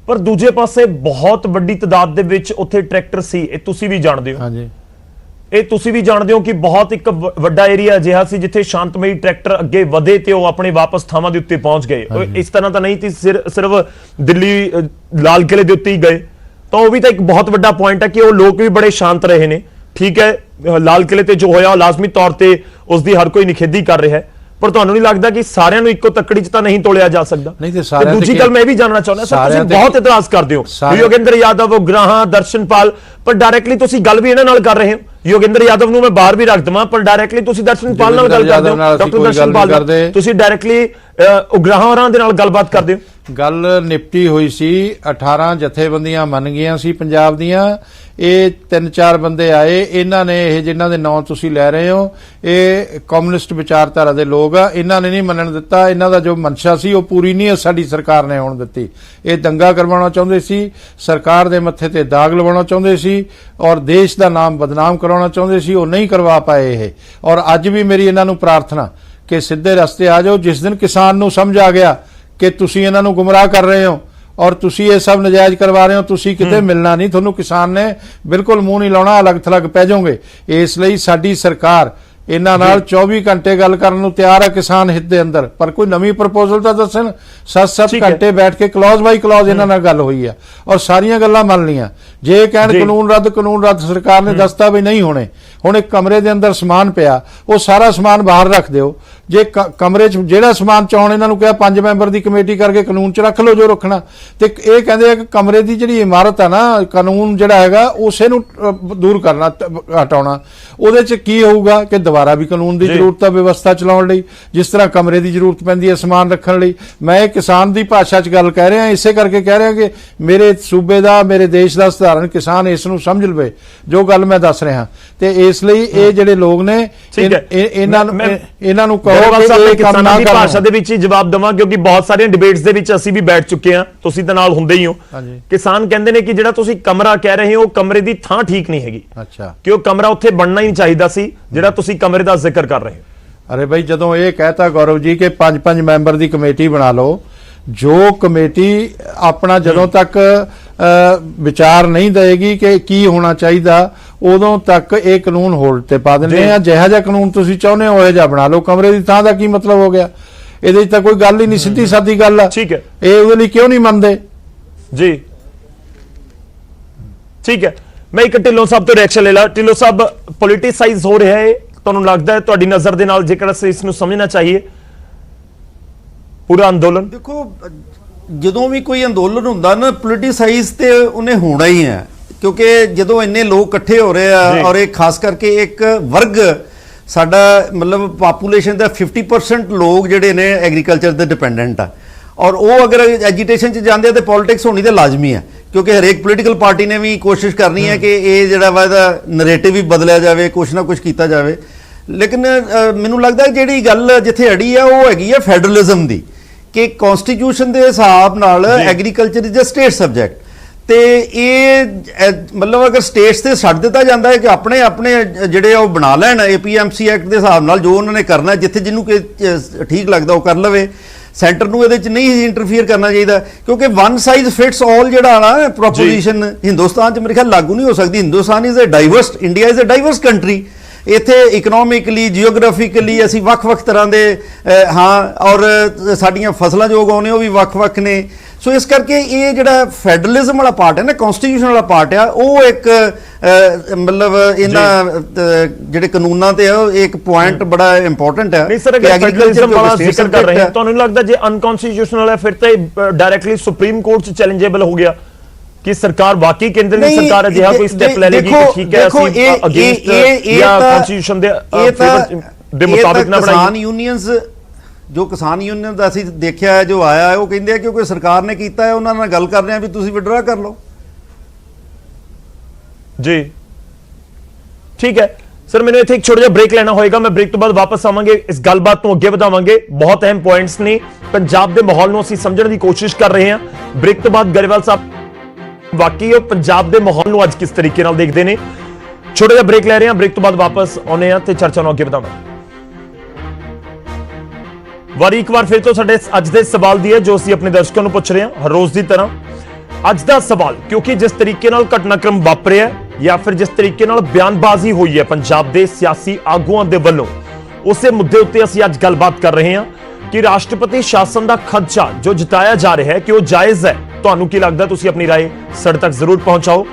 ਪਰ ਦੂਜੇ ਪਾਸੇ ਬਹੁਤ ਵੱਡੀ ਤਾਦਾਦ ਦੇ ਵਿੱਚ ਉੱਥੇ ਟਰੈਕਟਰ ਸੀ, ਇਹ ਤੁਸੀਂ ਵੀ ਜਾਣਦੇ ਹੋ। ਹਾਂਜੀ, ਇਹ ਤੁਸੀਂ ਵੀ ਜਾਣਦੇ ਹੋ ਕਿ ਬਹੁਤ ਇੱਕ ਵੱਡਾ ਏਰੀਆ ਅਜਿਹਾ ਸੀ ਜਿੱਥੇ ਸ਼ਾਂਤਮਈ ਟਰੈਕਟਰ ਅੱਗੇ ਵਧੇ ਤੇ ਉਹ ਆਪਣੇ ਵਾਪਸ ਥਾਵਾਂ ਦੇ ਉੱਤੇ ਪਹੁੰਚ ਗਏ। ਇਸ ਤਰ੍ਹਾਂ ਤਾਂ ਨਹੀਂ ਸੀ ਸਿਰਫ ਦਿੱਲੀ ਲਾਲ ਕਿਲੇ ਦੇ ਉੱਤੇ ਹੀ ਗਏ, ਤਾਂ ਉਹ ਵੀ ਤਾਂ ਇੱਕ ਬਹੁਤ ਵੱਡਾ ਪੁਆਇੰਟ ਹੈ ਕਿ ਉਹ ਲੋਕ ਵੀ ਬੜੇ ਸ਼ਾਂਤ ਰਹੇ ਨੇ। ਠੀਕ ਹੈ, ਲਾਲ ਕਿਲੇ ਤੇ ਜੋ ਹੋਇਆ ਲਾਜ਼ਮੀ ਤੌਰ ਤੇ ਉਸ ਦੀ ਹਰ ਕੋਈ ਨਿਖੇਧੀ ਕਰ ਰਿਹਾ ਹੈ, ਪਰ ਤੁਹਾਨੂੰ ਨਹੀਂ ਲੱਗਦਾ ਕਿ ਸਾਰਿਆਂ ਨੂੰ ਇੱਕੋ ਤੱਕੜੀ 'ਚ ਤਾਂ ਨਹੀਂ ਤੋਲਿਆ ਜਾ ਸਕਦਾ? ਨਹੀਂ ਤੇ ਸਾਰਿਆਂ ਦੂਜੀ ਤੇ ਗੱਲ ਮੈਂ ਇਹ ਵੀ ਜਾਣਨਾ ਚਾਹੁੰਦਾ ਸਰ, ਤੁਸੀਂ ਸਾਰਿਆਂ ਬਹੁਤ ਇਤਰਾਜ਼ ਕਰਦੇ ਹੋ ਯੋਗੇਂਦਰ ਯਾਦਵ, ਉਗਰਾਹਾਂ, ਦਰਸ਼ਨਪਾਲ, ਪਰ ਡਾਇਰੈਕਟਲੀ ਤੁਸੀਂ ਗੱਲ ਵੀ ਇਹਨਾਂ ਨਾਲ ਕਰ ਰਹੇ ਹੋ। ਯੋਗੇਂਦਰ ਯਾਦਵ ਨੂੰ ਮੈਂ ਬਾਹਰ ਵੀ ਰੱਖ ਦਵਾਂ, ਪਰ ਡਾਇਰੈਕਟਲੀ ਤੁਸੀਂ ਦਰਸ਼ਨਪਾਲ ਨਾਲ ਗੱਲ ਕਰਦੇ ਹੋ, ਡਾਕਟਰ ਦਰਸ਼ਨਪਾਲ ਤੁਸੀਂ ਡਾਇਰੈਕਟਲੀ ਉਗਰਾਹਾਂ ਹੋਰਾਂ ਦੇ ਨਾਲ ਗੱਲਬਾਤ ਕਰਦੇ ਹੋ। ਗੱਲ ਨਿਪਟੀ ਹੋਈ ਸੀ, 18 ਜਥੇਬੰਦੀਆਂ ਮੰਨ ਗਈਆਂ ਸੀ ਪੰਜਾਬ ਦੀਆਂ। ਇਹ 3-4 ਬੰਦੇ ਆਏ, ਇਹਨਾਂ ਨੇ ਇਹ ਜਿਨ੍ਹਾਂ ਦੇ ਨਾਂ ਤੁਸੀਂ ਲੈ ਰਹੇ ਹੋ ਇਹ ਕਮਿਊਨਿਸਟ ਵਿਚਾਰਧਾਰਾ ਦੇ ਲੋਕ ਆ, ਇਹਨਾਂ ਨੇ ਨਹੀਂ ਮੰਨਣ ਦਿੱਤਾ। ਇਹਨਾਂ ਦਾ ਜੋ ਮਨਸ਼ਾ ਸੀ ਉਹ ਪੂਰੀ ਨਹੀਂ ਸਾਡੀ ਸਰਕਾਰ ਨੇ ਹੋਣ ਦਿੱਤੀ। ਇਹ ਦੰਗਾ ਕਰਵਾਉਣਾ ਚਾਹੁੰਦੇ ਸੀ, ਸਰਕਾਰ ਦੇ ਮੱਥੇ ਤੇ ਦਾਗ ਲਵਾਉਣਾ ਚਾਹੁੰਦੇ ਸੀ ਔਰ ਦੇਸ਼ ਦਾ ਨਾਮ ਬਦਨਾਮ ਕਰਾਉਣਾ ਚਾਹੁੰਦੇ ਸੀ, ਉਹ ਨਹੀਂ ਕਰਵਾ ਪਾਏ ਇਹ। ਔਰ ਅੱਜ ਵੀ ਮੇਰੀ ਇਹਨਾਂ ਨੂੰ ਪ੍ਰਾਰਥਨਾ ਕਿ ਸਿੱਧੇ ਰਸਤੇ ਆ ਜਾਓ। ਜਿਸ ਦਿਨ ਕਿਸਾਨ ਨੂੰ ਸਮਝ ਆ ਗਿਆ ਕਿ ਤੁਸੀਂ ਇਹਨਾਂ ਨੂੰ ਗੁੰਮਰਾਹ ਕਰ ਰਹੇ ਹੋ ਔਰ ਤੁਸੀਂ ਇਹ ਸਭ ਨਜਾਇਜ਼ ਕਰਵਾ ਰਹੇ ਹੋ, ਤੁਸੀਂ ਕਿਤੇ ਮਿਲਣਾ ਨਹੀਂ, ਤੁਹਾਨੂੰ ਕਿਸਾਨ ਨੇ ਬਿਲਕੁਲ ਮੂੰਹ ਨਹੀਂ ਲਾਉਣਾ, ਅਲੱਗ ਥਲੱਗ ਪੈ ਜਾਓਗੇ। ਇਸ ਲਈ ਸਾਡੀ ਸਰਕਾਰ ਇਹਨਾਂ ਨਾਲ 24 ਘੰਟੇ ਗੱਲ ਕਰਨ ਨੂੰ ਤਿਆਰ ਹੈ ਕਿਸਾਨ ਹਿੱਤ ਦੇ ਅੰਦਰ, ਪਰ ਕੋਈ ਨਵੀਂ ਪ੍ਰਪੋਜ਼ਲ ਤਾਂ ਦੱਸਣ। 7-7 ਘੰਟੇ ਬੈਠ ਕੇ ਕਲੌਜ਼ ਬਾਈ ਕਲੌਜ਼ ਇਹਨਾਂ ਨਾਲ ਗੱਲ ਹੋਈ ਹੈ ਔਰ ਸਾਰੀਆਂ ਗੱਲਾਂ ਮੰਨ ਲੀਆਂ। ਜੇ ਕਹਿਣ ਕਾਨੂੰਨ ਰੱਦ, ਸਰਕਾਰ ਨੇ ਦੱਸਤਾ ਵੀ ਨਹੀਂ ਹੋਣੇ। ਹੁਣ ਇੱਕ ਕਮਰੇ ਦੇ ਅੰਦਰ ਸਮਾਨ ਪਿਆ, ਉਹ ਸਾਰਾ ਸਮਾਨ ਬਾਹਰ ਰੱਖ ਦਿਓ। ਜੇ ਕਮਰੇ 'ਚ ਜਿਹੜਾ ਸਮਾਨ ਚਾਉਣ, ਇਹਨਾਂ ਨੂੰ ਕਿਹਾ 5 ਮੈਂਬਰ ਦੀ ਕਮੇਟੀ ਕਰਕੇ ਕਾਨੂੰਨ 'ਚ ਰੱਖ ਲਓ ਜੋ ਰੱਖਣਾ। ਤੇ ਇਹ ਕਹਿੰਦੇ ਆ ਕਿ ਕਮਰੇ ਦੀ ਜਿਹੜੀ ਇਮਾਰਤ ਹੈ ਨਾ, ਕਾਨੂੰਨ ਜਿਹੜਾ ਹੈਗਾ ਉਸੇ ਨੂੰ ਦੂਰ ਕਰਨਾ, ਹਟਾਉਣਾ। ਉਹਦੇ 'ਚ ਕੀ ਹੋਊਗਾ ਕਿ ਦੁਬਾਰਾ ਵੀ ਕਾਨੂੰਨ ਦੀ ਜ਼ਰੂਰਤ ਹੈ ਵਿਵਸਥਾ ਚਲਾਉਣ ਲਈ, ਜਿਸ ਤਰ੍ਹਾਂ ਕਮਰੇ ਦੀ ਜ਼ਰੂਰਤ ਪੈਂਦੀ ਹੈ ਸਮਾਨ ਰੱਖਣ ਲਈ। ਮੈਂ ਇਹ ਕਿਸਾਨ ਦੀ ਭਾਸ਼ਾ 'ਚ ਗੱਲ ਕਹਿ ਰਿਹਾ, ਇਸੇ ਕਰਕੇ ਕਹਿ ਰਿਹਾ ਕਿ ਮੇਰੇ ਸੂਬੇ ਦਾ, ਮੇਰੇ ਦੇਸ਼ ਦਾ ਸਧਾਰਨ ਕਿਸਾਨ ਇਸ ਨੂੰ ਸਮਝ ਲਵੇ ਜੋ ਗੱਲ ਮੈਂ ਦੱਸ ਰਿਹਾ। ਤੇ ਇਸ ਲਈ ਇਹ ਜਿਹੜੇ ਲੋਕ ਨੇ ਇਹਨਾਂ ਨੂੰ ਕਿਸਾਨਾਂ ਦੀ ਭਾਸ਼ਾ ਦੇ ਵਿੱਚ ਹੀ ਜਵਾਬ ਦੇਵਾਂ, ਕਿਉਂਕਿ ਬਹੁਤ ਸਾਰੀਆਂ ਡਿਬੇਟਸ ਦੇ ਵਿੱਚ ਅਸੀਂ ਵੀ ਬੈਠ ਚੁੱਕੇ ਹਾਂ, ਤੁਸੀਂ ਤਾਂ ਨਾਲ ਹੁੰਦੇ ਹੀ ਹੋ। ਕਿਸਾਨ ਕਹਿੰਦੇ ਨੇ ਕਿ ਜਿਹੜਾ ਤੁਸੀਂ ਕਮਰਾ ਕਹਿ ਰਹੇ ਹੋ, ਕਮਰੇ ਦੀ ਥਾਂ ਠੀਕ ਨਹੀਂ ਹੈਗੀ। ਅੱਛਾ, ਕਿ ਉਹ ਕਮਰਾ ਉੱਥੇ ਬਣਨਾ ਹੀ ਨਹੀਂ ਚਾਹੀਦਾ ਸੀ ਜਿਹੜਾ ਤੁਸੀਂ ਕਮਰੇ ਦਾ ਜ਼ਿਕਰ ਕਰ ਰਹੇ ਹੋ। ਅਰੇ ਭਾਈ, ਜਦੋਂ ਇਹ ਕਹਿਤਾ ਗੌਰਵ ਜੀ ਕਿ 5-5 ਮੈਂਬਰ ਦੀ ਕਮੇਟੀ ਬਣਾ ਲਓ, ਜੋ ਕਮੇਟੀ ਆਪਣਾ ਜਦੋਂ ਤੱਕ ਵਿਚਾਰ ਨਹੀਂ ਦੇਗੀ ਕਿ ਕੀ ਹੋਣਾ ਚਾਹੀਦਾ, ਉਦੋਂ ਤੱਕ ਇਹ ਕਾਨੂੰਨ ਹੋਲਡ ਤੇ ਪਾ ਦਿੰਦੇ ਆ। ਜਿਹੜਾ ਜਿਹਾ ਕਾਨੂੰਨ ਤੁਸੀਂ ਚਾਹੁੰਦੇ ਹੋ ਉਹ ਜਿਹਾ ਬਣਾ ਲਓ। ਕਮਰੇ ਦੀ ਥਾਂ ਦਾ ਕੀ ਮਤਲਬ ਹੋ ਗਿਆ? ਇਹਦੇ 'ਚ ਤਾਂ ਕੋਈ ਗੱਲ ਹੀ ਨਹੀਂ, ਸਿੱਧੀ ਸਾਦੀ ਗੱਲ ਆ। ਠੀਕ ਹੈ, ਇਹ ਉਹਦੇ ਲਈ ਕਿਉਂ ਨਹੀਂ ਮੰਨਦੇ ਜੀ? ਠੀਕ ਹੈ, ਮੈਂ ਇੱਕ ਢਿੱਲੋਂ ਸਾਹਿਬ ਤੋਂ ਰਿਐਕਸ਼ਨ ਲੈ ਲਾ। ਢਿੱਲੋਂ ਸਾਹਿਬ, ਪੋਲਿਟਿਸਾਈਜ਼ ਹੋ ਰਿਹਾ ਹੈ, ਤੁਹਾਨੂੰ ਲੱਗਦਾ ਹੈ ਤੁਹਾਡੀ ਨਜ਼ਰ ਦੇ ਨਾਲ, ਜੇਕਰ ਅਸੀਂ ਇਸ ਨੂੰ ਸਮਝਣਾ ਚਾਹੀਏ ਪੂਰਾ ਅੰਦੋਲਨ? ਦੇਖੋ, ਜਦੋਂ ਵੀ ਕੋਈ ਅੰਦੋਲਨ ਹੁੰਦਾ ਨਾ, ਪੋਲਿਟਿਸਾਈਜ਼ ਤੇ ਉਹਨੇ ਹੋਣਾ ਹੀ ਹੈ, ਕਿਉਂਕਿ ਜਦੋਂ ਇੰਨੇ ਲੋਕ ਇਕੱਠੇ ਹੋ ਰਹੇ ਆ ਔਰ ਇਹ ਖਾਸ ਕਰਕੇ ਇੱਕ ਵਰਗ ਸਾਡਾ, ਮਤਲਬ ਪਾਪੂਲੇਸ਼ਨ ਦਾ 50% ਲੋਕ ਜਿਹੜੇ ਨੇ ਐਗਰੀਕਲਚਰ ਤੇ ਡਿਪੈਂਡੈਂਟ ਆ, ਔਰ ਉਹ ਅਗਰ ਐਜੀਟੇਸ਼ਨ 'ਚ ਜਾਂਦੇ ਆ ਤੇ ਪੋਲਿਟਿਕਸ ਹੋਣੀ ਤਾਂ ਲਾਜ਼ਮੀ ਹੈ, ਕਿਉਂਕਿ ਹਰੇਕ ਪੋਲੀਟੀਕਲ ਪਾਰਟੀ ਨੇ ਵੀ ਕੋਸ਼ਿਸ਼ ਕਰਨੀ ਹੈ ਕਿ ਇਹ ਜਿਹੜਾ ਵਾ ਇਹਦਾ ਨਰੇਟਿਵ ਵੀ ਬਦਲਿਆ ਜਾਵੇ, ਕੁਛ ਨਾ ਕੁਛ ਕੀਤਾ ਜਾਵੇ। ਲੇਕਿਨ ਮੈਨੂੰ ਲੱਗਦਾ ਜਿਹੜੀ ਗੱਲ ਜਿੱਥੇ ਅੜੀ ਆ ਉਹ ਹੈਗੀ ਆ ਫੈਡਰਲਿਜ਼ਮ ਦੀ, ਕਿ ਕਨਸਟੀਟਿਊਸ਼ਨ ਦੇ ਹਿਸਾਬ ਨਾਲ agriculture is a state subject. ਤੇ ਇਹ ਮਤਲਬ ਅਗਰ ਸਟੇਟਸ ਤੇ ਛੱਡ ਦਿੱਤਾ ਜਾਂਦਾ ਹੈ ਕਿ ਆਪਣੇ ਆਪਣੇ ਜਿਹੜੇ ਉਹ ਬਣਾ ਲੈਣ APMC ਐਕਟ ਦੇ ਹਿਸਾਬ ਨਾਲ ਜੋ ਉਹਨਾਂ ਨੇ ਕਰਨਾ, ਜਿੱਥੇ ਜਿਹਨੂੰ ਠੀਕ ਲੱਗਦਾ ਉਹ ਕਰ ਲਵੇ, ਸੈਂਟਰ ਨੂੰ ਇਹਦੇ 'ਚ ਨਹੀਂ ਇੰਟਰਫੀਅਰ ਕਰਨਾ ਚਾਹੀਦਾ, ਕਿਉਂਕਿ ਵਨ ਸਾਈਜ਼ ਫਿਟਸ ਆਲ ਜਿਹੜਾ ਨਾ ਪ੍ਰੋਪੋਜੀਸ਼ਨ ਹਿੰਦੁਸਤਾਨ 'ਚ ਮੇਰੇ ਖਿਆਲ ਲਾਗੂ ਨਹੀਂ ਹੋ ਸਕਦੀ। Hindustan is a diverse, India is a diverse country. ਇੱਥੇ ਇਕਨੋਮਿਕਲੀ, ਜੀਓਗ੍ਰਾਫਿਕਲੀ ਅਸੀਂ ਵੱਖ-ਵੱਖ ਤਰ੍ਹਾਂ ਦੇ ਔਰ ਸਾਡੀਆਂ ਫਸਲਾਂ ਜੋ ਉਗਾਉਂਦੇ ਉਹ ਵੀ ਵੱਖ-ਵੱਖ ਨੇ। ਸੋ ਇਸ ਕਰਕੇ ਇਹ ਜਿਹੜਾ ਫੈਡਰਲਿਜ਼ਮ ਵਾਲਾ ਪਾਰਟ ਹੈ ਨਾ, ਕਨਸਟੀਟਿਊਸ਼ਨ ਵਾਲਾ ਪਾਰਟ ਆ, ਉਹ ਇੱਕ ਮਤਲਬ ਇਹਨਾਂ ਜਿਹੜੇ ਕਾਨੂੰਨਾਂ ਤੇ ਆ ਇੱਕ ਪੁਆਇੰਟ ਬੜਾ ਇੰਪੋਰਟੈਂਟ ਹੈ। ਨਹੀਂ ਸਰ, ਅਗਰ ਫੈਡਰਲਿਜ਼ਮ ਵਾਲਾ ਜ਼ਿਕਰ ਕਰ ਰਹੇ ਹਾਂ, ਤੁਹਾਨੂੰ ਨਹੀਂ ਲੱਗਦਾ ਜੇ ਅਨਕਨਸਟੀਟਿਊਸ਼ਨਲ ਹੈ ਫਿਰ ਤਾਂ ਡਾਇਰੈਕਟਲੀ ਸੁਪਰੀਮ ਕੋਰਟ 'ਚ ਚੈਲੰਜੇਬਲ ਹੋ ਗਿਆ ਕਿ ਸਰਕਾਰ ਵਾਕਈ ਕੇਂਦਰ ਦੀ ਸਰਕਾਰ ਅਜਿਹਾ ਕੋਈ ਸਟੈਪ ਲੈ ਲੇਗੀ ਕਿ ਠੀਕ ਹੈ ਅਸੀਂ ਅਗੇਂਸਟ ਜਾਂ ਕਨਸਟੀਟਿਊਸ਼ਨ ਦੇ ਮੁਤਾਬਿਕ ਨਾ ਬਣਾਈਏ? ਕਿਸਾਨ ਯੂਨੀਅਨਸ, ਜੋ ਕਿਸਾਨ ਯੂਨੀਅਨ ਦਾ ਅਸੀਂ ਦੇਖਿਆ ਜੋ ਆਇਆ ਹੈ, ਉਹ ਕਹਿੰਦੇ ਆ ਕਿ ਕੋਈ ਸਰਕਾਰ ਨੇ ਕੀਤਾ ਹੈ, ਉਹਨਾਂ ਨਾਲ ਗੱਲ ਕਰ ਰਹੇ ਆ ਵੀ ਤੁਸੀਂ ਵਿਡਰਾ ਕਰ ਲਓ। ਜੀ ਠੀਕ ਹੈ ਸਰ, ਮੈਨੂੰ ਇੱਥੇ ਇੱਕ ਛੋਟਾ ਜਿਹਾ ਬ੍ਰੇਕ ਲੈਣਾ ਹੋਏਗਾ, ਮੈਂ ਬ੍ਰੇਕ ਤੋਂ ਬਾਅਦ ਵਾਪਸ ਆਵਾਂਗੇ, ਇਸ ਗੱਲਬਾਤ ਨੂੰ ਅੱਗੇ ਵਧਾਵਾਂਗੇ। ਬਹੁਤ ਅਹਿਮ ਪੁਆਇੰਟਸ ਨੇ, ਪੰਜਾਬ ਦੇ ਮਾਹੌਲ ਨੂੰ ਅਸੀਂ ਸਮਝਣ ਦੀ ਕੋਸ਼ਿਸ਼ ਕਰ ਰਹੇ ਹਾਂ। ਬ੍ਰੇਕ ਤੋਂ ਬਾਅਦ ਗਰੇਵਾਲ ਸਾਹਿਬ ਵਾਕਈ ਉਹ ਪੰਜਾਬ ਦੇ ਮਾਹੌਲ ਨੂੰ ਅੱਜ ਕਿਸ ਤਰੀਕੇ ਨਾਲ ਦੇਖਦੇ ਨੇ। ਛੋਟਾ ਜਿਹਾ ਬ੍ਰੇਕ ਲੈ ਰਹੇ ਹਾਂ, ਬ੍ਰੇਕ ਤੋਂ ਬਾਅਦ ਵਾਪਸ ਆਉਨੇ ਆ ਤੇ ਚਰਚਾ ਨੂੰ ਅੱਗੇ ਵਧਾਵਾਂਗੇ। ਵਾਰੀ ਇੱਕ ਵਾਰ ਫਿਰ ਤੋਂ ਸਾਡੇ ਅੱਜ ਦੇ ਸਵਾਲ ਦੀ ਹੈ ਜੋ ਅਸੀਂ ਆਪਣੇ ਦਰਸ਼ਕਾਂ ਨੂੰ ਪੁੱਛ ਰਹੇ ਹਾਂ ਹਰ ਰੋਜ਼ ਦੀ ਤਰ੍ਹਾਂ। ਅੱਜ ਦਾ ਸਵਾਲ, ਕਿਉਂਕਿ ਜਿਸ ਤਰੀਕੇ ਨਾਲ ਘਟਨਾਕ੍ਰਮ ਵਾਪਰਿਆ ਜਾਂ ਫਿਰ ਜਿਸ ਤਰੀਕੇ ਨਾਲ ਬਿਆਨਬਾਜ਼ੀ ਹੋਈ ਹੈ ਪੰਜਾਬ ਦੇ ਸਿਆਸੀ ਆਗੂਆਂ ਦੇ ਵੱਲੋਂ, ਉਸੇ ਮੁੱਦੇ ਉੱਤੇ ਅਸੀਂ ਅੱਜ ਗੱਲਬਾਤ ਕਰ ਰਹੇ ਹਾਂ ਕਿ ਰਾਸ਼ਟਰਪਤੀ ਸ਼ਾਸਨ ਦਾ ਖਦਸ਼ਾ ਜੋ ਜਤਾਇਆ ਜਾ ਰਿਹਾ ਹੈ ਕਿ ਉਹ ਜਾਇਜ਼ ਹੈ। ਤੁਹਾਨੂੰ ਕੀ ਲੱਗਦਾ? ਤੁਸੀਂ ਆਪਣੀ ਰਾਏ ਸਾਡੇ ਤੱਕ ਜ਼ਰੂਰ ਪਹੁੰਚਾਓ।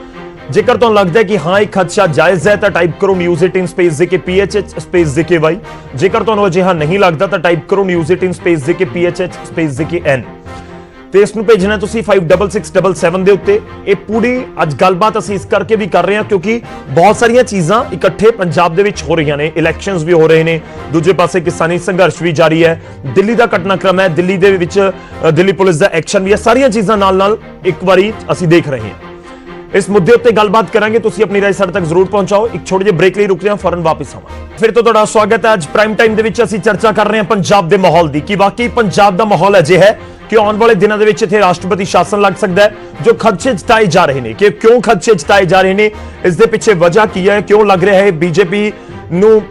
ਜੇਕਰ ਤੁਹਾਨੂੰ ਲੱਗਦਾ ਹੈ ਕਿ ਹਾਂ ਇਹ ਖਦਸ਼ਾ ਜਾਇਜ਼ ਹੈ ਤਾਂ ਟਾਈਪ ਕਰੋ News18 ਸਪੇਸ ਦੇ ਕੇ PHH ਸਪੇਸ ਦੇ ਕੇ Y। ਜੇਕਰ ਤੁਹਾਨੂੰ ਅਜਿਹਾ ਨਹੀਂ ਲੱਗਦਾ ਤਾਂ ਟਾਈਪ ਕਰੋ News18 ਸਪੇਸ ਦੇ ਕੇ PHH ਸਪੇਸ ਦੇ ਕੇ N। ਤੇ ਇਸ ਨੂੰ ਭੇਜਣਾ ਤੁਸੀਂ 56677 ਦੇ ਉੱਤੇ। ਇਹ ਪੂਰੀ ਅੱਜ ਗੱਲਬਾਤ ਅਸੀਂ ਇਸ ਕਰਕੇ ਵੀ ਕਰ ਰਹੇ ਹਾਂ ਕਿਉਂਕਿ ਬਹੁਤ ਸਾਰੀਆਂ ਚੀਜ਼ਾਂ ਇਕੱਠੇ ਪੰਜਾਬ ਦੇ ਵਿੱਚ ਹੋ ਰਹੀਆਂ ਨੇ। ਇਲੈਕਸ਼ਨਸ ਵੀ ਹੋ ਰਹੇ ਨੇ, ਦੂਜੇ ਪਾਸੇ ਕਿਸਾਨੀ ਸੰਘਰਸ਼ ਵੀ ਜਾਰੀ ਹੈ, ਦਿੱਲੀ ਦਾ ਘਟਨਾਕ੍ਰਮ ਹੈ, ਦਿੱਲੀ ਦੇ ਵਿੱਚ ਦਿੱਲੀ ਪੁਲਿਸ ਦਾ ਐਕਸ਼ਨ ਵੀ ਹੈ। ਸਾਰੀਆਂ ਚੀਜ਼ਾਂ ਨਾਲ ਇੱਕ ਵਾਰੀ ਅਸੀਂ ਦੇਖ ਰਹੇ ਹਾਂ। ਇਸ ਮੁੱਦੇ ਉੱਤੇ ਗੱਲਬਾਤ ਕਰਾਂਗੇ। ਤੁਸੀਂ ਆਪਣੀ ਰਾਏ ਸਾਡੇ ਤੱਕ ਜ਼ਰੂਰ ਪਹੁੰਚਾਓ। ਇੱਕ ਛੋਟੇ ਜਿਹੇ ਬ੍ਰੇਕ ਲਈ ਰੁਕਦੇ ਹਾਂ, ਫੌਰਨ ਵਾਪਸ ਆਵਾਂਗੇ। ਫਿਰ ਤੋਂ ਤੁਹਾਡਾ ਸਵਾਗਤ ਹੈ। ਅੱਜ ਪ੍ਰਾਈਮ ਟਾਈਮ ਦੇ ਵਿੱਚ ਅਸੀਂ ਚਰਚਾ ਕਰ ਰਹੇ ਹਾਂ ਪੰਜਾਬ ਦੇ ਮਾਹੌਲ ਦੀ ਕਿ ਵਾਕਈ ਪੰਜਾਬ ਦਾ ਮਾਹੌਲ ਅਜਿਹਾ ਹੈ ਕਿ ਆਉਣ ਵਾਲੇ ਦਿਨਾਂ ਦੇ ਵਿੱਚ ਇੱਥੇ ਰਾਸ਼ਟਰਪਤੀ ਸ਼ਾਸਨ ਲੱਗ ਸਕਦਾ ਹੈ। ਜੋ ਖਦਸ਼ੇ ਜਤਾਏ ਜਾ ਰਹੇ ਨੇ ਕਿ ਕਿਉਂ ਖਦਸ਼ੇ ਜਤਾਏ ਜਾ ਰਹੇ ਨੇ, ਇਸ ਦੇ ਪਿੱਛੇ ਵਜ੍ਹਾ ਕੀ ਹੈ, ਕਿਉਂ ਲੱਗ ਰਿਹਾ ਹੈ ਬੀਜੇਪੀ ਨੂੰ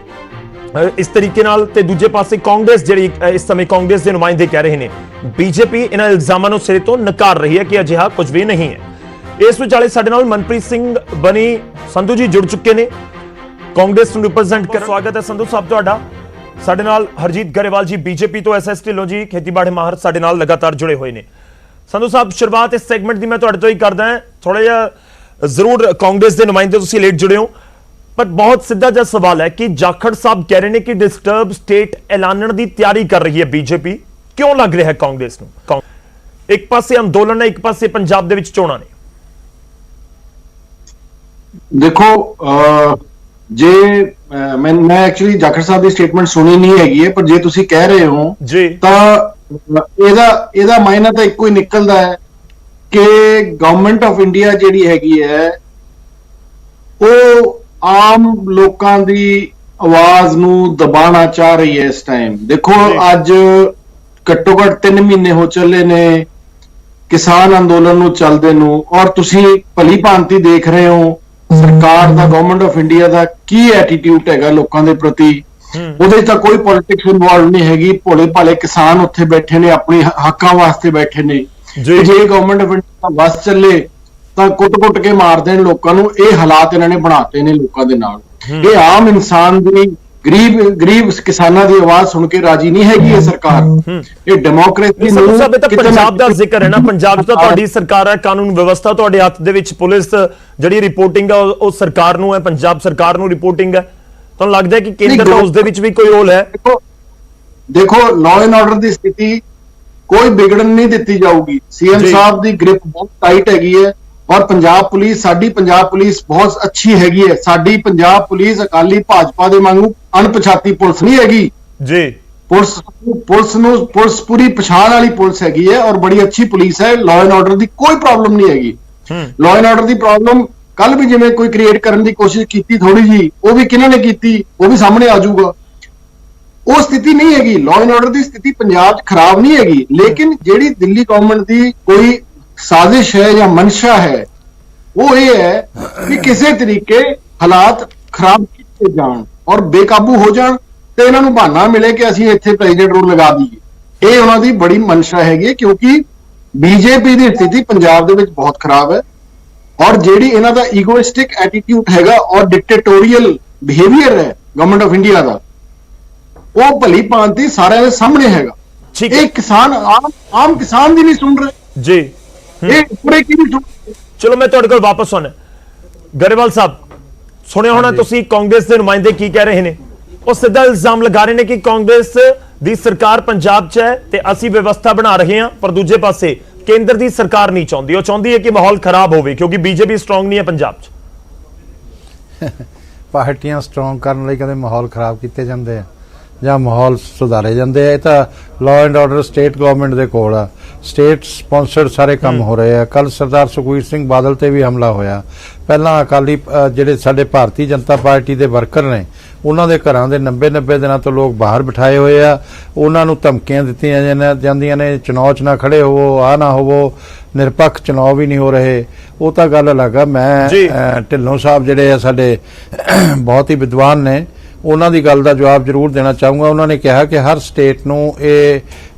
ਇਸ ਤਰੀਕੇ ਨਾਲ, ਤੇ ਦੂਜੇ ਪਾਸੇ ਕਾਂਗਰਸ ਜਿਹੜੀ ਇਸ ਸਮੇਂ ਕਾਂਗਰਸ ਦੇ ਨੁਮਾਇੰਦੇ ਕਹਿ ਰਹੇ ਨੇ ਬੀਜੇਪੀ ਇਹਨਾਂ ਇਲਜ਼ਾਮਾਂ ਨੂੰ ਸਿਰੇ ਤੋਂ ਨਕਾਰ ਰਹੀ ਹੈ ਕਿ ਅਜਿਹਾ ਕੁਝ ਵੀ ਨਹੀਂ ਹੈ। ਇਸ ਵਿਚਾਲੇ ਸਾਡੇ ਨਾਲ ਮਨਪ੍ਰੀਤ ਸਿੰਘ ਬਣੀ ਸੰਧੂ ਜੀ ਜੁੜ ਚੁੱਕੇ ਨੇ ਕਾਂਗਰਸ ਨੂੰ ਰਿਪਰੈਜ਼ੈਂਟ ਕਰ। ਸਵਾਗਤ ਹੈ ਸੰਧੂ ਸਾਹਿਬ ਤੁਹਾਡਾ। ਸਾਡੇ ਨਾਲ ਹਰਜੀਤ ਗਰੇਵਾਲ ਜੀ ਬੀਜੇਪੀ ਤੋਂ, SS ਢਿੱਲੋਂ ਜੀ ਖੇਤੀਬਾੜੀ ਮਾਹਰ ਸਾਡੇ ਨਾਲ ਲਗਾਤਾਰ ਜੁੜੇ ਹੋਏ ਨੇ। ਸੰਧੂ ਸਾਹਿਬ, ਸ਼ੁਰੂਆਤ ਇਸ ਸੈਗਮੈਂਟ ਦੀ ਮੈਂ ਤੁਹਾਡੇ ਤੋਂ ਹੀ ਕਰਦਾ ਹਾਂ। ਥੋੜਾ ਜਿਹਾ ਜ਼ਰੂਰ ਕਾਂਗਰਸ ਦੇ ਨੁਮਾਇੰਦੇ ਤੁਸੀਂ ਲੇਟ ਜੁੜੇ ਹੋ, ਪਰ ਬਹੁਤ ਸਿੱਧਾ ਜਿਹਾ ਸਵਾਲ ਹੈ ਕਿ ਜਾਖੜ ਸਾਹਿਬ ਕਹਿ ਰਹੇ ਨੇ ਕਿ ਡਿਸਟਰਬ ਸਟੇਟ ਐਲਾਨਣ ਦੀ ਤਿਆਰੀ ਕਰ ਰਹੀ ਹੈ ਬੀਜੇਪੀ। ਕਿਉਂ ਲੱਗ ਰਿਹਾ ਹੈ ਕਾਂਗਰਸ ਨੂੰ? ਇੱਕ ਪਾਸੇ ਅੰਦੋਲਨ ਹੈ, ਇੱਕ ਪਾਸੇ ਪੰਜਾਬ ਦੇ ਵਿੱਚ ਚੋਣਾਂ ਨੇ। ਦੇਖੋ ਜੇ ਮੈਂ ਐਕਚੁਅਲੀ ਜਾਖੜ ਸਾਹਿਬ ਦੀ ਸਟੇਟਮੈਂਟ ਸੁਣੀ ਨਹੀਂ ਹੈਗੀ ਹੈ, ਪਰ ਜੇ ਤੁਸੀਂ ਕਹਿ ਰਹੇ ਹੋ ਜੀ ਤਾਂ ਇਹਦਾ ਮਾਇਨਾ ਤਾਂ ਇੱਕੋ ਹੀ ਨਿਕਲਦਾ ਹੈ ਕਿ ਗਵਰਨਮੈਂਟ ਆਫ ਇੰਡੀਆ ਜਿਹੜੀ ਹੈਗੀ ਹੈ ਉਹ ਆਮ ਲੋਕਾਂ ਦੀ ਆਵਾਜ਼ ਨੂੰ ਦਬਾਉਣਾ ਚਾਹ ਰਹੀ ਹੈ ਇਸ ਟਾਈਮ। ਦੇਖੋ ਅੱਜ ਘੱਟੋ ਘੱਟ 3 ਮਹੀਨੇ ਹੋ ਚੱਲੇ ਨੇ ਕਿਸਾਨ ਅੰਦੋਲਨ ਨੂੰ ਚੱਲਦੇ ਨੂੰ, ਔਰ ਤੁਸੀਂ ਭਲੀ ਭਾਂਤੀ ਦੇਖ ਰਹੇ ਹੋ ਸਰਕਾਰ ਦਾ, ਗਵਰਨਮੈਂਟ ਆਫ ਇੰਡੀਆ ਦਾ ਕੀ ਐਟੀਟਿਊਡ ਹੈਗਾ ਲੋਕਾਂ ਦੇ ਪ੍ਰਤੀ। ਉਹਦੇ 'ਚ ਤਾਂ ਕੋਈ ਪੋਲਿਟਿਕਸ ਇਨਵੋਲਵ ਨਹੀਂ ਹੈਗੀ। ਭੋਲੇ ਭਾਲੇ ਕਿਸਾਨ ਉੱਥੇ ਬੈਠੇ ਨੇ, ਆਪਣੇ ਹੱਕਾਂ ਵਾਸਤੇ ਬੈਠੇ ਨੇ। ਜੇ ਗਵਰਨਮੈਂਟ ਆਫ ਇੰਡੀਆ ਬਸ ਚੱਲੇ ਤਾਂ ਕੁੱਟ-ਕੁੱਟ ਕੇ ਮਾਰ ਦੇਣ ਲੋਕਾਂ ਨੂੰ। ਇਹ ਹਾਲਾਤ ਇਹਨਾਂ ਨੇ ਬਣਾਤੇ ਨੇ ਲੋਕਾਂ ਦੇ ਨਾਲ। ਇਹ ਆਮ ਇਨਸਾਨ ਦੀ, ਗਰੀਬ ਕਿਸਾਨਾਂ ਦੀ ਆਵਾਜ਼ ਸੁਣ ਕੇ ਰਾਜੀ ਨਹੀਂ ਹੈਗੀ ਇਹ ਸਰਕਾਰ। ਇਹ ਡੈਮੋਕ੍ਰੇਸੀ ਨੂੰ ਸਭ ਤਾਂ ਪੰਜਾਬ ਦਾ ਜ਼ਿਕਰ ਹੈ ਨਾ। ਪੰਜਾਬ ਤਾਂ ਤੁਹਾਡੀ ਸਰਕਾਰ ਹੈ, ਕਾਨੂੰਨ ਵਿਵਸਥਾ ਤੁਹਾਡੇ ਹੱਥ ਦੇ ਵਿੱਚ, ਪੁਲਿਸ ਜਿਹੜੀ ਰਿਪੋਰਟਿੰਗ ਹੈ ਉਹ ਸਰਕਾਰ ਨੂੰ ਹੈ, ਪੰਜਾਬ ਸਰਕਾਰ ਨੂੰ ਰਿਪੋਰਟਿੰਗ ਹੈ। ਤੁਹਾਨੂੰ ਲੱਗਦਾ ਹੈ ਕਿ ਕੇਂਦਰ ਦਾ ਉਸ ਦੇ ਵਿੱਚ ਵੀ ਕੋਈ ਰੋਲ ਹੈ? ਦੇਖੋ ਲਾਅ ਐਂਡ ਆਰਡਰ ਦੀ ਸਥਿਤੀ ਕੋਈ ਵਿਗੜਨ ਨਹੀਂ ਦਿੱਤੀ ਜਾਊਗੀ। ਸੀਐਮ ਸਾਹਿਬ ਦੀ ਗ੍ਰਿਪ ਬਹੁਤ ਟਾਈਟ ਹੈਗੀ ਹੈ, ਔਰ ਪੰਜਾਬ ਪੁਲਿਸ, ਸਾਡੀ ਪੰਜਾਬ ਪੁਲਿਸ ਬਹੁਤ ਅੱਛੀ ਹੈਗੀ ਹੈ। ਸਾਡੀ ਪੰਜਾਬ ਪੁਲਿਸ ਅਕਾਲੀ ਭਾਜਪਾ ਦੇ ਵਾਂਗੂ ਅਣਪਛਾਤੀ ਪੁਲਿਸ ਨਹੀਂ ਹੈਗੀ ਜੀ। ਪੁਲਿਸ ਪੂਰੀ ਪਛਾਣ ਵਾਲੀ ਪੁਲਿਸ ਹੈਗੀ ਹੈ ਔਰ ਬੜੀ ਅੱਛੀ ਪੁਲਿਸ ਹੈ। ਲਾਅ ਐਂਡ ਆਰਡਰ ਦੀ ਕੋਈ ਪ੍ਰੋਬਲਮ ਨਹੀਂ ਹੈਗੀ। Law and order the problem ਕੱਲ ਵੀ ਜਿਵੇਂ ਕੋਈ ਕ੍ਰੀਏਟ ਕਰਨ ਦੀ ਕੋਸ਼ਿਸ਼ ਕੀਤੀ ਥੋੜੀ ਜੀ, ਉਹ ਵੀ ਕਿਹਨਾਂ ਨੇ ਕੀਤੀ ਉਹ ਵੀ ਸਾਹਮਣੇ ਆ ਜਾਊਗਾ। ਉਹ ਸਥਿਤੀ ਨਹੀਂ ਹੈਗੀ। ਲਾਅ ਐਂਡ ਆਰਡਰ ਦੀ ਸਥਿਤੀ ਪੰਜਾਬ 'ਚ ਖਰਾਬ ਨਹੀਂ ਹੈਗੀ, ਲੇਕਿਨ ਜਿਹੜੀ ਦਿੱਲੀ ਗਵਰਨਮੈਂਟ ਦੀ ਕੋਈ ਸਾਜ਼ਿਸ਼ ਹੈ ਜਾਂ ਮਨਸ਼ਾ ਹੈ ਉਹ ਇਹ ਹੈ ਕਿ ਕਿਸੇ ਤਰੀਕੇ ਹਾਲਾਤ ਖਰਾਬ ਕੀਤੇ ਜਾਣ ਔਰ ਬੇਕਾਬੂ ਹੋ ਜਾਣ ਤੇ ਇਹਨਾਂ ਨੂੰ ਬਹਾਨਾ ਮਿਲੇ ਕਿ ਅਸੀਂ ਇੱਥੇ ਪ੍ਰੈਜ਼ੀਡੈਂਟ ਰੂਲ ਲਗਾ ਦਈਏ। ਇਹ ਉਹਨਾਂ ਦੀ ਬੜੀ ਮਨਸ਼ਾ ਹੈਗੀ, ਕਿਉਂਕਿ ਬੀਜੇਪੀ ਦੀ ਸਥਿਤੀ ਪੰਜਾਬ ਦੇ ਵਿੱਚ ਬਹੁਤ ਖਰਾਬ ਹੈ ਔਰ ਜਿਹੜੀ ਇਹਨਾਂ ਦਾ ਈਗੋਇਸਟਿਕ ਐਟੀਟਿਊਡ ਹੈਗਾ ਔਰ ਡਿਕਟੇਟੋਰੀਅਲ ਬਿਹੇਵੀਅਰ ਹੈ ਗਵਰਨਮੈਂਟ ਆਫ ਇੰਡੀਆ ਦਾ, ਉਹ ਭਲੀ ਭਾਂਤੀ ਸਾਰਿਆਂ ਦੇ ਸਾਹਮਣੇ ਹੈਗਾ। ਇਹ ਕਿਸਾਨ ਆਮ ਕਿਸਾਨ ਦੀ ਨਹੀਂ ਸੁਣ ਰਹੇ ਜੀ। ਇਹ ਪੂਰੇ ਕੀ ਨਹੀਂ ਸੁਣ। ਚਲੋ ਮੈਂ ਤੁਹਾਡੇ ਕੋਲ ਵਾਪਸ ਆਉਣਾ। ਗਰੇਵਾਲ ਸਾਹਿਬ, ਸੁਣਿਆ ਹੋਣਾ ਤੁਸੀਂ ਕਾਂਗਰਸ ਦੇ ਨੁਮਾਇੰਦੇ ਕੀ ਕਹਿ ਰਹੇ ਨੇ। ਉਹ ਸਿੱਧਾ ਇਲਜ਼ਾਮ ਲਗਾ ਰਹੇ ਨੇ ਕਿ ਕਾਂਗਰਸ ਦੀ ਸਰਕਾਰ ਪੰਜਾਬ 'ਚ ਹੈ ਤੇ ਅਸੀਂ ਵਿਵਸਥਾ ਬਣਾ ਰਹੇ ਹਾਂ, ਪਰ ਦੂਜੇ ਪਾਸੇ ਕੇਂਦਰ ਦੀ ਸਰਕਾਰ ਨਹੀਂ ਚਾਹੁੰਦੀ। ਉਹ ਚਾਹੁੰਦੀ ਹੈ ਕਿ ਮਾਹੌਲ ਖਰਾਬ ਹੋਵੇ ਕਿਉਂਕਿ ਬੀਜੇਪੀ ਸਟਰੋਂਗ ਨਹੀਂ ਹੈ ਪੰਜਾਬ 'ਚ। ਪਾਰਟੀਆਂ ਸਟਰੋਂਗ ਕਰਨ ਲਈ ਕਦੇ ਮਾਹੌਲ ਖਰਾਬ ਕੀਤੇ ਜਾਂਦੇ ਆ ਜਾਂ ਮਾਹੌਲ ਸੁਧਾਰੇ ਜਾਂਦੇ ਆ। ਇਹ ਤਾਂ law and order state government ਦੇ ਕੋਲ ਆ। ਸਟੇਟ ਸਪਾਂਸਰਡ ਸਾਰੇ ਕੰਮ ਹੋ ਰਹੇ ਆ। ਕੱਲ ਸਰਦਾਰ ਸੁਖਬੀਰ ਸਿੰਘ ਬਾਦਲ ਤੇ ਵੀ ਹਮਲਾ ਹੋਇਆ। ਪਹਿਲਾਂ ਅਕਾਲੀ ਜਿਹੜੇ ਸਾਡੇ ਭਾਰਤੀ ਜਨਤਾ ਪਾਰਟੀ ਦੇ ਵਰਕਰ ਨੇ ਉਹਨਾਂ ਦੇ ਘਰਾਂ ਦੇ 90 ਦਿਨਾਂ ਤੋਂ ਲੋਕ ਬਾਹਰ ਬਿਠਾਏ ਹੋਏ ਆ। ਉਹਨਾਂ ਨੂੰ ਧਮਕੀਆਂ ਦਿੱਤੀਆਂ ਜਾਂਦੀਆਂ ਨੇ, ਚੁਣਾਵ 'ਚ ਨਾ ਖੜੇ ਹੋਵੋ, ਆ ਨਾ ਹੋਵੋ, ਨਿਰਪੱਖ ਚੁਣਾਵ ਵੀ ਨਹੀਂ ਹੋ ਰਹੇ। ਉਹ ਤਾਂ ਗੱਲ ਅਲੱਗ ਆ। ਮੈਂ ਢਿੱਲੋਂ ਸਾਹਿਬ ਜਿਹੜੇ ਆ ਸਾਡੇ ਬਹੁਤ ਹੀ ਵਿਦਵਾਨ ਨੇ, ਉਹਨਾਂ ਦੀ ਗੱਲ ਦਾ ਜਵਾਬ ਜ਼ਰੂਰ ਦੇਣਾ ਚਾਹੂੰਗਾ। ਉਹਨਾਂ ਨੇ ਕਿਹਾ ਕਿ ਹਰ ਸਟੇਟ ਨੂੰ ਇਹ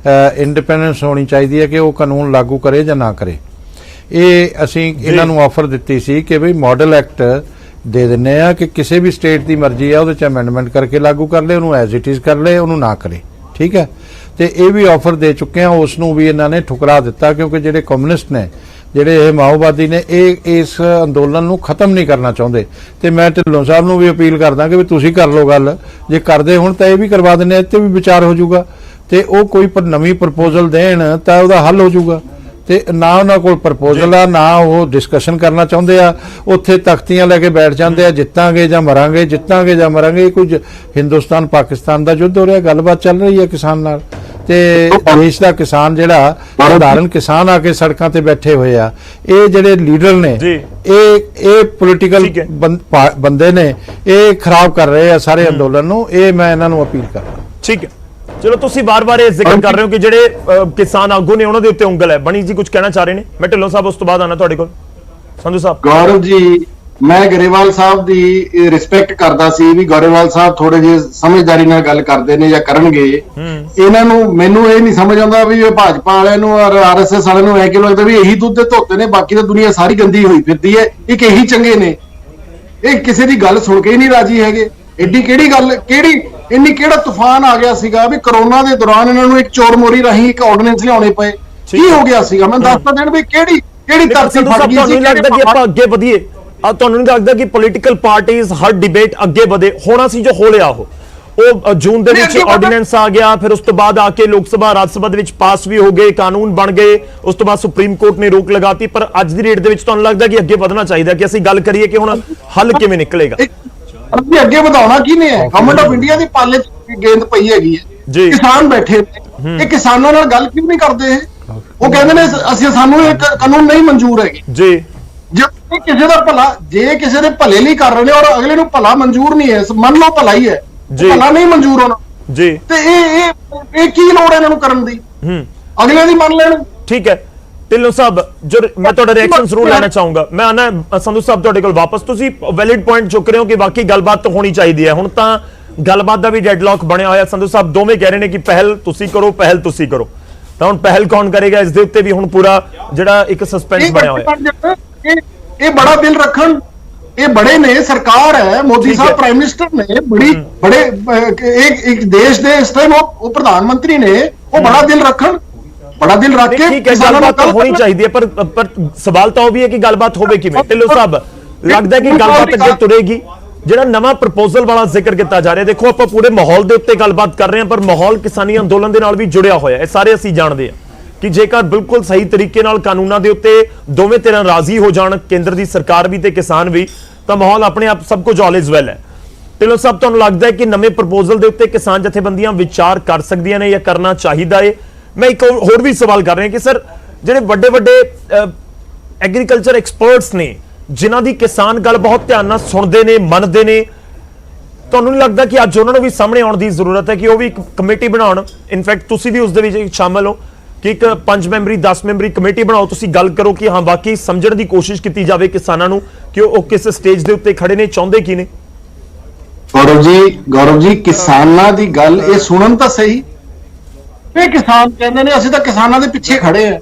ਇੰਡੀਪੈਂਡੈਂਸ ਹੋਣੀ ਚਾਹੀਦੀ ਹੈ ਕਿ ਉਹ ਕਾਨੂੰਨ ਲਾਗੂ ਕਰੇ ਜਾਂ ਨਾ ਕਰੇ। ਇਹ ਅਸੀਂ ਇਹਨਾਂ ਨੂੰ ਆਫਰ ਦਿੱਤੀ ਸੀ ਕਿ ਬਈ ਮਾਡਲ ਐਕਟ ਦੇ ਦਿੰਨੇ ਆ ਕਿ ਕਿਸੇ ਵੀ ਸਟੇਟ ਦੀ ਮਰਜ਼ੀ ਆ ਉਹਦੇ ਚ ਅਮੈਂਡਮੈਂਟ ਕਰਕੇ ਲਾਗੂ ਕਰ ਲੈ, ਉਹਨੂੰ ਐਜ਼ ਇਟ ਇਜ਼ ਕਰ ਲੈ, ਉਹਨੂੰ ਨਾ ਕਰੇ। ਠੀਕ ਹੈ, ਤੇ ਇਹ ਵੀ ਆਫਰ ਦੇ ਚੁੱਕੇ ਆ, ਉਸ ਨੂੰ ਵੀ ਇਹਨਾਂ ਨੇ ਠੁਕਰਾ ਦਿੱਤਾ ਕਿਉਂਕਿ ਜਿਹੜੇ ਕਮਿਊਨਿਸਟ ਨੇ, ਜਿਹੜੇ ਇਹ ਮਾਓਵਾਦੀ ਨੇ, ਇਹ ਇਸ ਅੰਦੋਲਨ ਨੂੰ ਖਤਮ ਨਹੀਂ ਕਰਨਾ ਚਾਹੁੰਦੇ। ਤੇ ਮੈਂ ਢਿੱਲੋਂ ਸਾਹਿਬ ਨੂੰ ਵੀ ਅਪੀਲ ਕਰਦਾ ਕਿ ਵੀ ਤੁਸੀਂ ਕਰ ਲਓ ਗੱਲ, ਜੇ ਕਰਦੇ ਹੁਣ ਤਾਂ ਇਹ ਵੀ ਕਰਵਾ ਦਿੰਦੇ, ਇੱਥੇ ਵੀ ਵਿਚਾਰ ਹੋ ਜਾਊਗਾ ਤੇ ਉਹ ਕੋਈ ਨਵੀਂ ਪ੍ਰਪੋਜ਼ਲ ਦੇਣ ਤਾਂ ਉਹਦਾ ਹੱਲ ਹੋ ਜਾਊਗਾ। ਤੇ ਨਾ ਉਹਨਾਂ ਕੋਲ ਪ੍ਰਪੋਜ਼ਲ ਆ, ਨਾ ਉਹ ਡਿਸਕਸ਼ਨ ਕਰਨਾ ਚਾਹੁੰਦੇ ਆ, ਉੱਥੇ ਤਖਤੀਆਂ ਲੈ ਕੇ ਬੈਠ ਜਾਂਦੇ ਆ, ਜਿੱਤਾਂਗੇ ਜਾਂ ਮਰਾਂਗੇ, ਜਿੱਤਾਂਗੇ ਜਾਂ ਮਰਾਂਗੇ। ਕੁਝ ਹਿੰਦੁਸਤਾਨ ਪਾਕਿਸਤਾਨ ਦਾ ਯੁੱਧ ਹੋ ਰਿਹਾ, ਗੱਲਬਾਤ ਚੱਲ ਰਹੀ ਹੈ ਕਿਸਾਨ ਨਾਲ, ਤੇ ਦੇਸ਼ ਦਾ ਕਿਸਾਨ ਜਿਹੜਾ ਸਾਧਾਰਨ ਕਿਸਾਨ ਆ ਕੇ ਸੜਕਾਂ ਤੇ ਬੈਠੇ ਹੋਏ ਆ। ਇਹ ਜਿਹੜੇ ਲੀਡਰ ਨੇ, ਇਹ ਪੋਲੀਟੀਕਲ ਬੰਦੇ ਨੇ, ਇਹ ਖਰਾਬ ਕਰ ਰਹੇ ਆ ਸਾਰੇ ਅੰਦੋਲਨ ਨੂੰ। ਇਹ ਮੈਂ ਇਹਨਾਂ ਨੂੰ ਅਪੀਲ ਕਰਦਾ। ਠੀਕ ਹੈ, ਚਲੋ ਤੁਸੀਂ ਬਾਰ-ਬਾਰ ਇਹ ਜ਼ਿਕਰ ਕਰ ਰਹੇ ਹੋ ਕਿ ਜਿਹੜੇ ਕਿਸਾਨ ਆਗੂ ਨੇ ਉਹਨਾਂ ਦੇ ਉੱਤੇ ਉਂਗਲ ਹੈ। ਬਣੀ ਜੀ ਕੁਝ ਕਹਿਣਾ ਚਾਹ ਰਹੇ ਨੇ? ਮੈਂ ਢਿੱਲੋਂ ਸਾਹਿਬ ਉਸ ਤੋਂ ਬਾਅਦ ਆਣਾ ਤੁਹਾਡੇ ਕੋਲ। ਸੰਧੂ ਸਾਹਿਬ। ਗੌਰਵ ਜੀ, ਮੈਂ ਗਰੇਵਾਲ ਸਾਹਿਬ ਦੀ ਰਿਸਪੈਕਟ ਕਰਦਾ ਸੀ ਵੀ ਗਰੇਵਾਲ ਸਾਹਿਬ ਥੋੜੇ ਜਿਹੇ ਸਮਝਦਾਰੀ ਨਾਲ ਗੱਲ ਕਰਦੇ ਨੇ ਜਾਂ ਕਰਨਗੇ। ਇਹਨਾਂ ਨੂੰ, ਮੈਨੂੰ ਇਹ ਨਹੀਂ ਸਮਝ ਆਉਂਦਾ ਵੀ ਇਹ ਭਾਜਪਾ ਵਾਲਿਆਂ ਨੂੰ ਔਰ ਆਰਐਸਐਸ ਵਾਲਿਆਂ ਨੂੰ ਐ ਕਿ ਲੱਗਦਾ ਵੀ ਇਹੀ ਦੁੱਧ ਦੇ ਧੋਤੇ ਨੇ, ਬਾਕੀ ਤਾਂ ਦੁਨੀਆ ਸਾਰੀ ਗੰਦੀ ਹੋਈ ਫਿਰਦੀ ਹੈ, ਇੱਕ ਇਹੀ ਚੰਗੇ ਨੇ। ਇਹ ਕਿਸੇ ਦੀ ਗੱਲ ਸੁਣ ਕੇ ਹੀ ਨਹੀਂ ਰਾਜੀ ਹੈਗੇ। ਐਡੀ ਕਿਹੜੀ ਗੱਲ, ਕਿਹੜਾ ਤੂਫਾਨ ਆ ਗਿਆ ਸੀਗਾ ਵੀ ਕਰੋਨਾ ਦੇ ਦੌਰਾਨ ਇਹਨਾਂ ਨੂੰ ਇੱਕ ਚੋਰ ਮੋਰੀ ਰਾਹੀਂ ਇੱਕ ਆਰਡੀਨੈਂਸ ਲਿਆਉਣੇ ਪਏ। ਕੀ ਹੋ ਗਿਆ ਸੀਗਾ? ਮੈਂ ਦੱਸਦਾ ਦੇਣ ਵੀ ਕਿਹੜੀ ਧਰਤੀ ਫਟ ਗਈ ਸੀ। ਲੱਗਦਾ ਕਿ ਆਪਾਂ ਅੱਗੇ ਵਧੀਏ? ਤੁਹਾਨੂੰ ਨਹੀਂ ਲੱਗਦਾ ਕਿ ਪੋਲੀਟੀਕਲ ਪਾਰਟੀਆਂ ਹਰ ਡਿਬੇਟ ਅੱਗੇ ਵਧੇ? ਹੋਣਾ ਸੀ ਜੋ ਹੋ ਲਿਆ ਉਹ ਜੂਨ ਦੇ ਵਿੱਚ ਆਰਡੀਨੈਂਸ ਆ ਗਿਆ, ਫਿਰ ਉਸ ਤੋਂ ਬਾਅਦ ਆ ਕੇ ਲੋਕ ਸਭਾ ਰਾਜ ਸਭਾ ਦੇ ਵਿੱਚ ਪਾਸ ਵੀ ਹੋ ਗਏ, ਕਾਨੂੰਨ ਬਣ ਗਏ, ਉਸ ਤੋਂ ਬਾਅਦ ਸੁਪਰੀਮ ਕੋਰਟ ਨੇ ਰੋਕ ਲਗਾਤੀ। ਪਰ ਅੱਜ ਦੀ ਡੇਟ ਦੇ ਵਿੱਚ ਤੁਹਾਨੂੰ ਲੱਗਦਾ ਕਿ ਅੱਗੇ ਵਧਣਾ ਚਾਹੀਦਾ ਕਿ ਅਸੀਂ ਗੱਲ ਕਰੀਏ ਕਿ ਹੁਣ ਹੱਲ ਕਿਵੇਂ ਨਿਕਲੇਗਾ? ਅਸੀਂ ਅੱਗੇ ਵਧਾਉਣਾ ਕਿਹਨੇ ਹੈ? ਗਵਰਨਮੈਂਟ ਆਫ ਇੰਡੀਆ ਦੀ ਪਾਲੇ ਗੇਂਦ ਪਈ ਹੈਗੀ ਹੈ, ਕਿਸਾਨ ਬੈਠੇ ਨੇ, ਇਹ ਕਿਸਾਨਾਂ ਨਾਲ ਗੱਲ ਕਿਉਂ ਨਹੀਂ ਕਰਦੇ? ਉਹ ਕਹਿੰਦੇ ਨੇ ਸਾਨੂੰ ਇਹ ਕਾਨੂੰਨ ਨਹੀਂ ਮਨਜ਼ੂਰ ਹੈਗੇ ਜੀ। ਜੇ ਕਿਸੇ ਦਾ ਭਲਾ, ਜੇ ਕਿਸੇ ਦੇ ਭਲੇ ਲਈ ਕਰ ਰਹੇ ਨੇ ਔਰ ਅਗਲੇ ਨੂੰ ਭਲਾ ਮਨਜ਼ੂਰ ਨਹੀਂ ਹੈ, ਮੰਨ ਲਓ ਭਲਾ ਹੀ ਹੈ, ਭਲਾ ਨਹੀਂ ਮਨਜ਼ੂਰ ਹੋਣਾ ਜੀ, ਤੇ ਇਹ ਕੀ ਲੋੜ ਹੈ ਇਹਨਾਂ ਨੂੰ ਕਰਨ ਦੀ? ਅਗਲੇ ਦੀ ਮੰਨ ਲੈਣ। ਠੀਕ ਹੈ ਢਿੱਲੋਂ ਸਾਹਿਬ, ਜੋ ਮੈਂ ਤੁਹਾਡਾ ਰਿਐਕਸ਼ਨ ਜ਼ਰੂਰ ਲੈਣਾ ਚਾਹੂੰਗਾ। ਮੈਂ ਆਣਾ ਸੰਧੂ ਸਾਹਿਬ ਤੁਹਾਡੇ ਕੋਲ ਵਾਪਸ। ਤੁਸੀਂ ਵੈਲਿਡ ਪੁਆਇੰਟ ਚੁੱਕ ਰਹੇ ਹੋ ਕਿ ਵਾਕਈ ਗੱਲਬਾਤ ਤਾਂ ਹੋਣੀ ਚਾਹੀਦੀ ਹੈ। ਹੁਣ ਤਾਂ ਗੱਲਬਾਤ ਦਾ ਵੀ ਡੈਡਲੌਕ ਬਣਿਆ ਹੋਇਆ। ਸੰਧੂ ਸਾਹਿਬ ਦੋਵੇਂ ਕਹਿ ਰਹੇ ਨੇ ਕਿ ਪਹਿਲ ਤੁਸੀਂ ਕਰੋ, ਪਹਿਲ ਤੁਸੀਂ ਕਰੋ। ਤਾਂ ਹੁਣ ਪਹਿਲ ਕੌਣ ਕਰੇਗਾ? ਇਸ ਦੇ ਉੱਤੇ ਵੀ ਹੁਣ ਪੂਰਾ ਜਿਹੜਾ ਇੱਕ ਸਸਪੈਂਸ ਬਣਿਆ ਹੋਇਆ। ਇਹ ਬੜਾ ਦਿਲ ਰੱਖਣ, ਇਹ ਬੜੇ ਨੇ, ਸਰਕਾਰ ਹੈ, ਮੋਦੀ ਸਾਹਿਬ ਪ੍ਰਾਈਮ ਮਿਨਿਸਟਰ ਨੇ, ਬੜੇ ਇੱਕ ਦੇਸ਼ ਦੇ ਇਸ ਟਾਈਮ ਉਹ ਪ੍ਰਧਾਨ ਮੰਤਰੀ ਨੇ, ਉਹ ਬੜਾ ਦਿਲ ਰੱਖਣ, ਬੜਾ ਦਿਲ ਰੱਖ ਕੇ ਗੱਲਬਾਤ ਹੋਣੀ ਚਾਹੀਦੀ ਹੈ। ਪਰ ਸਵਾਲ ਤਾਂ ਉਹ ਵੀ ਹੈ ਕਿ ਗੱਲਬਾਤ ਹੋਵੇ ਕਿਵੇਂ? ਢਿੱਲੋਂ ਸਾਹਿਬ, ਲੱਗਦਾ ਕਿ ਗੱਲਬਾਤ ਅੱਗੇ ਤੁਰੇਗੀ? ਜਿਹੜਾ ਨਵਾਂ ਪ੍ਰਪੋਜ਼ਲ ਵਾਲਾ ਜ਼ਿਕਰ ਕੀਤਾ ਜਾ ਰਿਹਾ, ਦੇਖੋ ਆਪਾਂ ਪੂਰੇ ਮਾਹੌਲ ਦੇ ਉੱਤੇ ਗੱਲਬਾਤ ਕਰ ਰਹੇ ਹਾਂ, ਪਰ ਮਾਹੌਲ ਕਿਸਾਨੀ ਅੰਦੋਲਨ ਦੇ ਨਾਲ ਵੀ ਜੁੜਿਆ ਹੋਇਆ। ਇਹ ਸਾਰੇ ਅਸੀਂ ਜਾਣਦੇ ਹਾਂ ਕਿ ਜੇਕਰ ਬਿਲਕੁਲ ਸਹੀ ਤਰੀਕੇ ਨਾਲ ਕਾਨੂੰਨਾਂ ਦੇ ਉੱਤੇ ਦੋਵੇਂ ਧਿਰਾਂ ਰਾਜ਼ੀ ਹੋ ਜਾਣ, ਕੇਂਦਰ ਦੀ ਸਰਕਾਰ ਵੀ ਤੇ ਕਿਸਾਨ ਵੀ, ਤਾਂ ਮਾਹੌਲ ਆਪਣੇ ਆਪ ਸਭ ਕੁਝ ਆਲ ਇਜ਼ ਵੈਲ ਹੈ। ਢਿੱਲੋਂ ਸਾਹਿਬ, ਤੁਹਾਨੂੰ ਲੱਗਦਾ ਹੈ ਕਿ ਨਵੇਂ ਪ੍ਰਪੋਜ਼ਲ ਦੇ ਉੱਤੇ ਕਿਸਾਨ ਜਥੇਬੰਦੀਆਂ ਵਿਚਾਰ ਕਰ ਸਕਦੀਆਂ ਨੇ ਜਾਂ ਕਰਨਾ ਚਾਹੀਦਾ ਹੈ? ਮੈਂ ਇੱਕ ਹੋਰ ਵੀ ਸਵਾਲ ਕਰ ਰਿਹਾ ਕਿ ਸਰ, ਜਿਹੜੇ ਵੱਡੇ ਐਗਰੀਕਲਚਰ ਐਕਸਪਰਟਸ ਨੇ, ਜਿਨ੍ਹਾਂ ਦੀ ਕਿਸਾਨ ਗੱਲ ਬਹੁਤ ਧਿਆਨ ਨਾਲ ਸੁਣਦੇ ਨੇ, ਮੰਨਦੇ ਨੇ, ਤੁਹਾਨੂੰ ਨਹੀਂ ਲੱਗਦਾ ਕਿ ਅੱਜ ਉਹਨਾਂ ਨੂੰ ਵੀ ਸਾਹਮਣੇ ਆਉਣ ਦੀ ਜ਼ਰੂਰਤ ਹੈ ਕਿ ਉਹ ਵੀ ਇੱਕ ਕਮੇਟੀ ਬਣਾਉਣ? ਇਨਫੈਕਟ ਤੁਸੀਂ ਵੀ ਉਸ ਦੇ ਵਿੱਚ ਸ਼ਾਮਲ ਹੋ ਕਿ ਇੱਕ 5 ਮੈਂਬਰੀ 10 ਮੈਂਬਰੀ ਕਮੇਟੀ ਬਣਾਓ, ਤੁਸੀਂ ਗੱਲ ਕਰੋ ਕਿ ਹਾਂ ਬਾਕੀ ਸਮਝਣ ਦੀ ਕੋਸ਼ਿਸ਼ ਕੀਤੀ ਜਾਵੇ ਕਿਸਾਨਾਂ ਨੂੰ ਕਿ ਉਹ ਕਿਸ ਸਟੇਜ ਦੇ ਉੱਤੇ ਖੜੇ ਨੇ, ਚਾਹੁੰਦੇ ਕੀ ਨੇ। ਗੌਰਵ ਜੀ, ਕਿਸਾਨਾਂ ਦੀ ਗੱਲ ਇਹ ਸੁਣਨ ਤਾਂ ਸਹੀ। ਇਹ ਕਿਸਾਨ ਕਹਿੰਦੇ ਨੇ ਅਸੀਂ ਤਾਂ ਕਿਸਾਨਾਂ ਦੇ ਪਿੱਛੇ ਖੜੇ ਆ,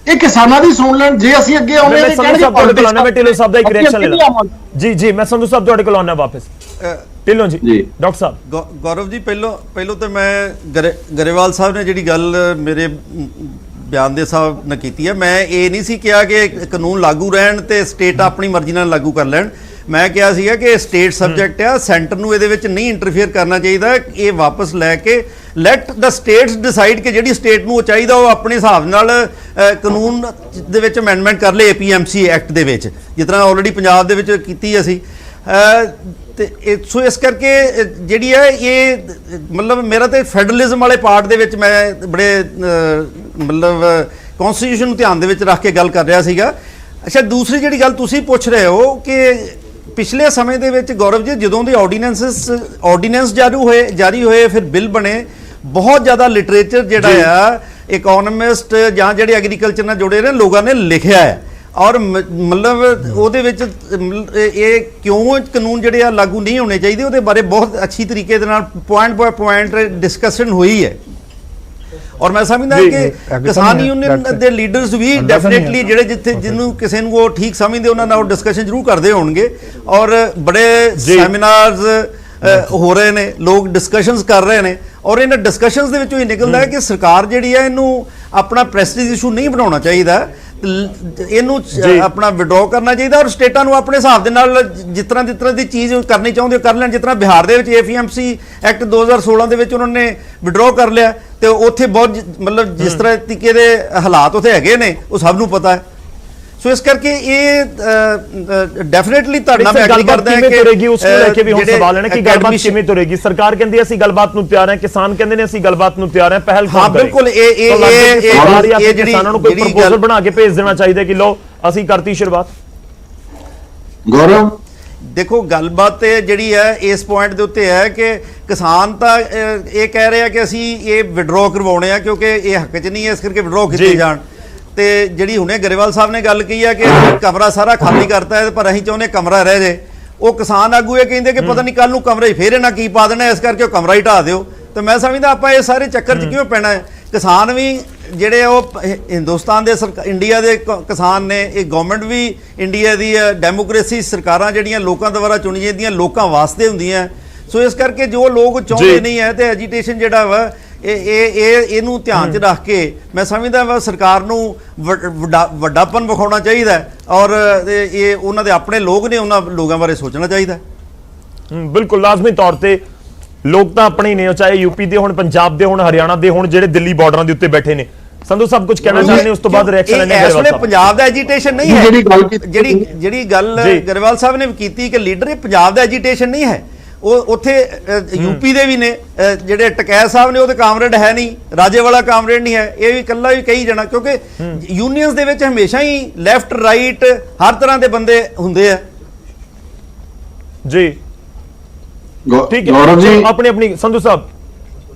ਇਹ ਕਿਸਾਨਾਂ ਦੀ ਸੁਣ ਲੈਣ। ਜੇ ਅਸੀਂ ਅੱਗੇ ਆਉਣੇ ਮੈਂ ਸੰਧੂ ਸਾਹਿਬ ਤੁਹਾਡੇ ਕੋਲ ਆਉਣਾ, ਮੈਂ ਢਿੱਲੋਂ ਸਾਹਿਬ ਦਾ ਇੱਕ ਰਿਐਕਸ਼ਨ ਲੈਣਾ ਜੀ। ਮੈਂ ਸੰਧੂ ਸਾਹਿਬ ਤੁਹਾਡੇ ਕੋਲ ਆਉਣਾ ਵਾਪਸ। ਢਿੱਲੋਂ ਜੀ, ਡਾਕਟਰ ਸਾਹਿਬ। ਗੌਰਵ ਜੀ, ਪਹਿਲੋਂ ਤਾਂ ਮੈਂ ਗਰੇਵਾਲ ਸਾਹਿਬ ਨੇ ਜਿਹੜੀ ਗੱਲ ਮੇਰੇ ਬਿਆਨ ਦੇ ਹਿਸਾਬ ਨਾਲ ਕੀਤੀ ਹੈ, ਮੈਂ ਇਹ ਨਹੀਂ ਸੀ ਕਿਹਾ ਕਿ ਕਾਨੂੰਨ ਲਾਗੂ ਰਹਿਣ ਤੇ ਸਟੇਟ ਆਪਣੀ ਮਰਜ਼ੀ ਨਾਲ ਲਾਗੂ ਕਰ ਲੈਣ। ਮੈਂ ਕਿਹਾ ਸੀਗਾ ਕਿ ਸਟੇਟ ਸਬਜੈਕਟ ਆ, ਸੈਂਟਰ ਨੂੰ ਇਹਦੇ ਵਿੱਚ ਨਹੀਂ ਇੰਟਰਫੇਅਰ ਕਰਨਾ ਚਾਹੀਦਾ। ਇਹ ਵਾਪਸ ਲੈ ਕੇ ਲੈਟ ਦ ਸਟੇਟਸ ਡਿਸਾਈਡ ਕਿ ਜਿਹੜੀ ਸਟੇਟ ਨੂੰ ਚਾਹੀਦਾ ਉਹ ਆਪਣੇ ਹਿਸਾਬ ਨਾਲ ਕਾਨੂੰਨ ਦੇ ਵਿੱਚ ਅਮੈਂਡਮੈਂਟ ਕਰ ਲੇ, APMC ਐਕਟ ਦੇ ਵਿੱਚ, ਜਿਸ ਤਰ੍ਹਾਂ ਆਲਰੇਡੀ ਪੰਜਾਬ ਦੇ ਵਿੱਚ ਕੀਤੀ ਅਸੀਂ। ਤੇ ਸੋ ਇਸ ਕਰਕੇ ਜਿਹੜੀ ਹੈ ਇਹ ਮਤਲਬ ਮੇਰਾ ਤੇ ਫੈਡਰਲਿਜ਼ਮ ਵਾਲੇ ਪਾਰਟ ਦੇ ਵਿੱਚ ਮੈਂ ਬੜੇ ਮਤਲਬ ਕਨਸਟੀਟਿਊਸ਼ਨ ਨੂੰ ਧਿਆਨ ਦੇ ਵਿੱਚ ਰੱਖ ਕੇ ਗੱਲ ਕਰ ਰਿਹਾ ਸੀਗਾ। ਅੱਛਾ, ਦੂਸਰੀ ਜਿਹੜੀ ਗੱਲ ਤੁਸੀਂ ਪੁੱਛ ਰਹੇ ਹੋ ਕਿ ਪਿਛਲੇ ਸਮੇਂ ਦੇ ਵਿੱਚ ਗੌਰਵ ਜੀ, ਜਦੋਂ ਦੇ ਆਰਡੀਨੈਂਸ ਜਾਰੀ ਹੋਏ, ਫਿਰ ਬਿੱਲ ਬਣੇ, ਬਹੁਤ ਜ਼ਿਆਦਾ ਲਿਟਰੇਚਰ ਜਿਹੜਾ ਆ ਇਕਨੋਮਿਸਟ ਜਾਂ ਜਿਹੜੇ ਐਗਰੀਕਲਚਰ ਨਾਲ ਜੁੜੇ ਨੇ ਲੋਕਾਂ ਨੇ ਲਿਖਿਆ ਹੈ, ਔਰ ਮਤਲਬ ਉਹਦੇ ਵਿੱਚ ਇਹ ਕਿਉਂ ਕਾਨੂੰਨ ਜਿਹੜੇ ਆ ਲਾਗੂ ਨਹੀਂ ਹੋਣੇ ਚਾਹੀਦੇ ਉਹਦੇ ਬਾਰੇ ਬਹੁਤ ਅੱਛੀ ਤਰੀਕੇ ਦੇ ਨਾਲ ਪੁਆਇੰਟ ਬਾਏ ਪੁਆਇੰਟ ਡਿਸਕਸ਼ਨ ਹੋਈ ਹੈ। ਔਰ ਮੈਂ ਸਮਝਦਾ ਕਿ ਕਿਸਾਨ ਯੂਨੀਅਨ ਦੇ ਲੀਡਰਸ ਵੀ ਡੈਫੀਨਿਟਲੀ ਜਿਹੜੇ ਜਿੱਥੇ ਜਿਹਨੂੰ ਕਿਸੇ ਨੂੰ ਉਹ ਠੀਕ ਸਮਝਦੇ ਉਹਨਾਂ ਨਾਲ ਡਿਸਕਸ਼ਨ ਜ਼ਰੂਰ ਕਰਦੇ ਹੋਣਗੇ ਔਰ ਬੜੇ ਸੈਮੀਨਾਰਸ ਹੋ ਰਹੇ ਨੇ, ਲੋਕ ਡਿਸਕਸ਼ਨਸ ਕਰ ਰਹੇ ਨੇ ਔਰ ਇਹਨਾਂ ਡਿਸਕਸ਼ਨਸ ਦੇ ਵਿੱਚੋਂ ਇਹ ਨਿਕਲਦਾ ਹੈ ਕਿ ਸਰਕਾਰ ਜਿਹੜੀ ਹੈ ਇਹਨੂੰ ਆਪਣਾ ਪ੍ਰੈਸਟੀਜ ਇਸ਼ੂ ਨਹੀਂ ਬਣਾਉਣਾ ਚਾਹੀਦਾ, ਇਹਨੂੰ ਆਪਣਾ ਵਿਡਰੋ ਕਰਨਾ ਚਾਹੀਦਾ ਔਰ ਸਟੇਟਾਂ ਨੂੰ ਆਪਣੇ ਹਿਸਾਬ ਦੇ ਨਾਲ ਜਿਸ ਤਰ੍ਹਾਂ ਦੀ ਚੀਜ਼ ਕਰਨੀ ਚਾਹੁੰਦੇ ਕਰ ਲੈਣ। ਜਿਸ ਤਰ੍ਹਾਂ ਬਿਹਾਰ ਦੇ ਵਿੱਚ AFMC ਐਕਟ 2016 ਦੇ ਵਿੱਚ ਉਹਨਾਂ ਨੇ ਵਿਡਰੋ ਕਰ ਲਿਆ ਤੇ ਉੱਥੇ ਬਹੁਤ ਮਤਲਬ ਜਿਸ ਤਰ੍ਹਾਂ ਤਰੀਕੇ ਦੇ ਹਾਲਾਤ ਉੱਥੇ ਹੈਗੇ ਨੇ ਉਹ ਸਭ ਨੂੰ ਪਤਾ ਹੈ। ਸੋ ਇਸ ਕਰਕੇ ਇਹ ਡੈਫੀਨਿਟਲੀ ਤੁਹਾਡਾ ਮੈਂ ਐਗਰੀ ਕਰਦਾ ਹਾਂ ਕਿ ਤੁਰੇਗੀ ਉਸ ਨੂੰ ਲੈ ਕੇ ਵੀ ਹੁਣ ਸਵਾਲ ਹੈ ਕਿ ਗੱਲਬਾਤ ਕਿਵੇਂ ਤੁਰੇਗੀ। ਸਰਕਾਰ ਕਹਿੰਦੀ ਅਸੀਂ ਗੱਲਬਾਤ ਨੂੰ ਤਿਆਰ ਹਾਂ, ਕਿਸਾਨ ਕਹਿੰਦੇ ਨੇ ਅਸੀਂ ਗੱਲਬਾਤ ਨੂੰ ਤਿਆਰ ਹਾਂ, ਪਹਿਲ ਹਾਂ ਬਿਲਕੁਲ ਇਹ ਕਿਸਾਨਾਂ ਨੂੰ ਕੋਈ ਪ੍ਰਪੋਜ਼ਲ ਬਣਾ ਕੇ ਭੇਜ ਦੇਣਾ ਚਾਹੀਦਾ ਕਿ ਲਓ ਅਸੀਂ ਕਰਤੀ ਸ਼ੁਰੂਆਤ। ਗੌਰਵ ਦੇਖੋ ਗੱਲਬਾਤ ਤੇ ਜਿਹੜੀ ਹੈ ਇਸ ਪੁਆਇੰਟ ਦੇ ਉੱਤੇ ਹੈ ਕਿ ਕਿਸਾਨ ਤਾਂ ਇਹ ਕਹਿ ਰਹੇ ਆ ਕਿ ਅਸੀਂ ਇਹ ਵਿਡਰੋ ਕਰਵਾਉਣੇ ਆ ਕਿਉਂਕਿ ਇਹ ਹੱਕ 'ਚ ਨਹੀਂ ਹੈ, ਇਸ ਕਰਕੇ ਵਿਡਰੋ ਕੀਤੇ ਜਾਣ। ਤੇ ਜਿਹੜੀ ਹੁਣੇ ਗਰੇਵਾਲ ਸਾਹਿਬ ਨੇ ਗੱਲ ਕਹੀ ਹੈ ਕਿ ਕਮਰਾ ਸਾਰਾ ਖਾਲੀ ਕਰਤਾ ਹੈ ਪਰ ਅਸੀਂ ਚਾਹੁੰਦੇ ਕਮਰਾ ਰਹਿ ਜੇ, ਉਹ ਕਿਸਾਨ ਆਗੂ ਇਹ ਕਹਿੰਦੇ ਕਿ ਪਤਾ ਨਹੀਂ ਕੱਲ ਨੂੰ ਕਮਰੇ 'ਚ ਫੇਰ ਇਹਨਾਂ ਕੀ ਪਾ ਦੇਣਾ, ਇਸ ਕਰਕੇ ਉਹ ਕਮਰਾ ਹੀ ਢਾਹ ਦਿਓ। ਤੇ ਮੈਂ ਸਮਝਦਾ ਆਪਾਂ ਇਹ ਸਾਰੇ ਚੱਕਰ 'ਚ ਕਿਉਂ ਪੈਣਾ ਹੈ। ਕਿਸਾਨ ਵੀ ਜਿਹੜੇ ਉਹ ਹਿੰਦੁਸਤਾਨ ਦੇ ਇੰਡੀਆ ਦੇ ਕਿਸਾਨ ਨੇ, ਇਹ ਗਵਰਨਮੈਂਟ ਵੀ ਇੰਡੀਆ ਦੀ ਹੈ, ਡੈਮੋਕ੍ਰੇਸੀ ਸਰਕਾਰਾਂ ਜਿਹੜੀਆਂ ਲੋਕਾਂ ਦੁਆਰਾ ਚੁਣੀਆਂ ਜਾਂਦੀਆਂ ਲੋਕਾਂ ਵਾਸਤੇ ਹੁੰਦੀਆਂ। ਸੋ ਇਸ ਕਰਕੇ ਜੋ ਲੋਕ ਚਾਹੁੰਦੇ ਨਹੀਂ ਹੈ ਤੇ ਐਜੀਟੇਸ਼ਨ ਜਿਹੜਾ ਵਾ ਇਹਨੂੰ ਧਿਆਨ 'ਚ ਰੱਖ ਕੇ ਮੈਂ ਸਮਝਦਾ ਵਾ ਸਰਕਾਰ ਨੂੰ ਵੱਡਾਪਨ ਵਿਖਾਉਣਾ ਚਾਹੀਦਾ ਔਰ ਇਹ ਉਹਨਾਂ ਦੇ ਆਪਣੇ ਲੋਕ ਨੇ, ਉਹਨਾਂ ਲੋਕਾਂ ਬਾਰੇ ਸੋਚਣਾ ਚਾਹੀਦਾ। ਬਿਲਕੁਲ ਲਾਜ਼ਮੀ ਤੌਰ ਤੇ ਲੋਕ ਤਾਂ ਆਪਣੇ ਹੀ ਨੇ, ਚਾਹੇ ਯੂਪੀ ਦੇ ਹੋਣ, ਪੰਜਾਬ ਦੇ ਹੋਣ, ਹਰਿਆਣਾ ਦੇ ਹੋਣ, ਜਿਹੜੇ ਦਿੱਲੀ ਬਾਰਡਰਾਂ ਦੇ ਉੱਤੇ ਬੈਠੇ ਨੇ। ਸੰਧੂ ਸਾਹਿਬ ਕੁਝ ਕਹਿਣਾ ਚਾਹੁੰਦੇ ਨੇ ਉਸ ਤੋਂ ਬਾਅਦ ਰਿਐਕਸ਼ਨ ਲੈਣੇ ਇਸ ਵੇਲੇ ਪੰਜਾਬ ਦਾ ਐਜੀਟੇਸ਼ਨ ਨਹੀਂ ਹੈ। ਜਿਹੜੀ ਗੱਲ ਗਰੇਵਾਲ ਸਾਹਿਬ ਨੇ ਕੀਤੀ ਕਿ ਲੀਡਰ ਇਹ ਪੰਜਾਬ ਦਾ ਐਜੀਟੇਸ਼ਨ ਨਹੀਂ ਹੈ, ਉਹ ਉੱਥੇ ਯੂਪੀ ਦੇ ਵੀ ਨੇ ਜਿਹੜੇ ਟਕੈਤ ਸਾਹਿਬ ਨੇ ਉਹ ਤੇ ਕਾਮਰੇਡ ਹੈ ਨਹੀਂ, ਰਾਜੇਵਾਲਾ ਕਾਮਰੇਡ ਨਹੀਂ ਹੈ, ਇਹ ਵੀ ਇਕੱਲਾ ਵੀ ਕਹੀ ਜਾਣਾ ਕਿਉਂਕਿ ਯੂਨੀਅਨਸ ਦੇ ਵਿੱਚ ਹਮੇਸ਼ਾ ਹੀ ਲੈਫਟ ਰਾਈਟ ਹਰ ਤਰ੍ਹਾਂ ਦੇ ਬੰਦੇ ਹੁੰਦੇ ਆ। ਜੀ ਠੀਕ ਹੈ ਗੌਰਵ ਜੀ, ਆਪਣੀ ਸੰਧੂ ਸਾਹਿਬ।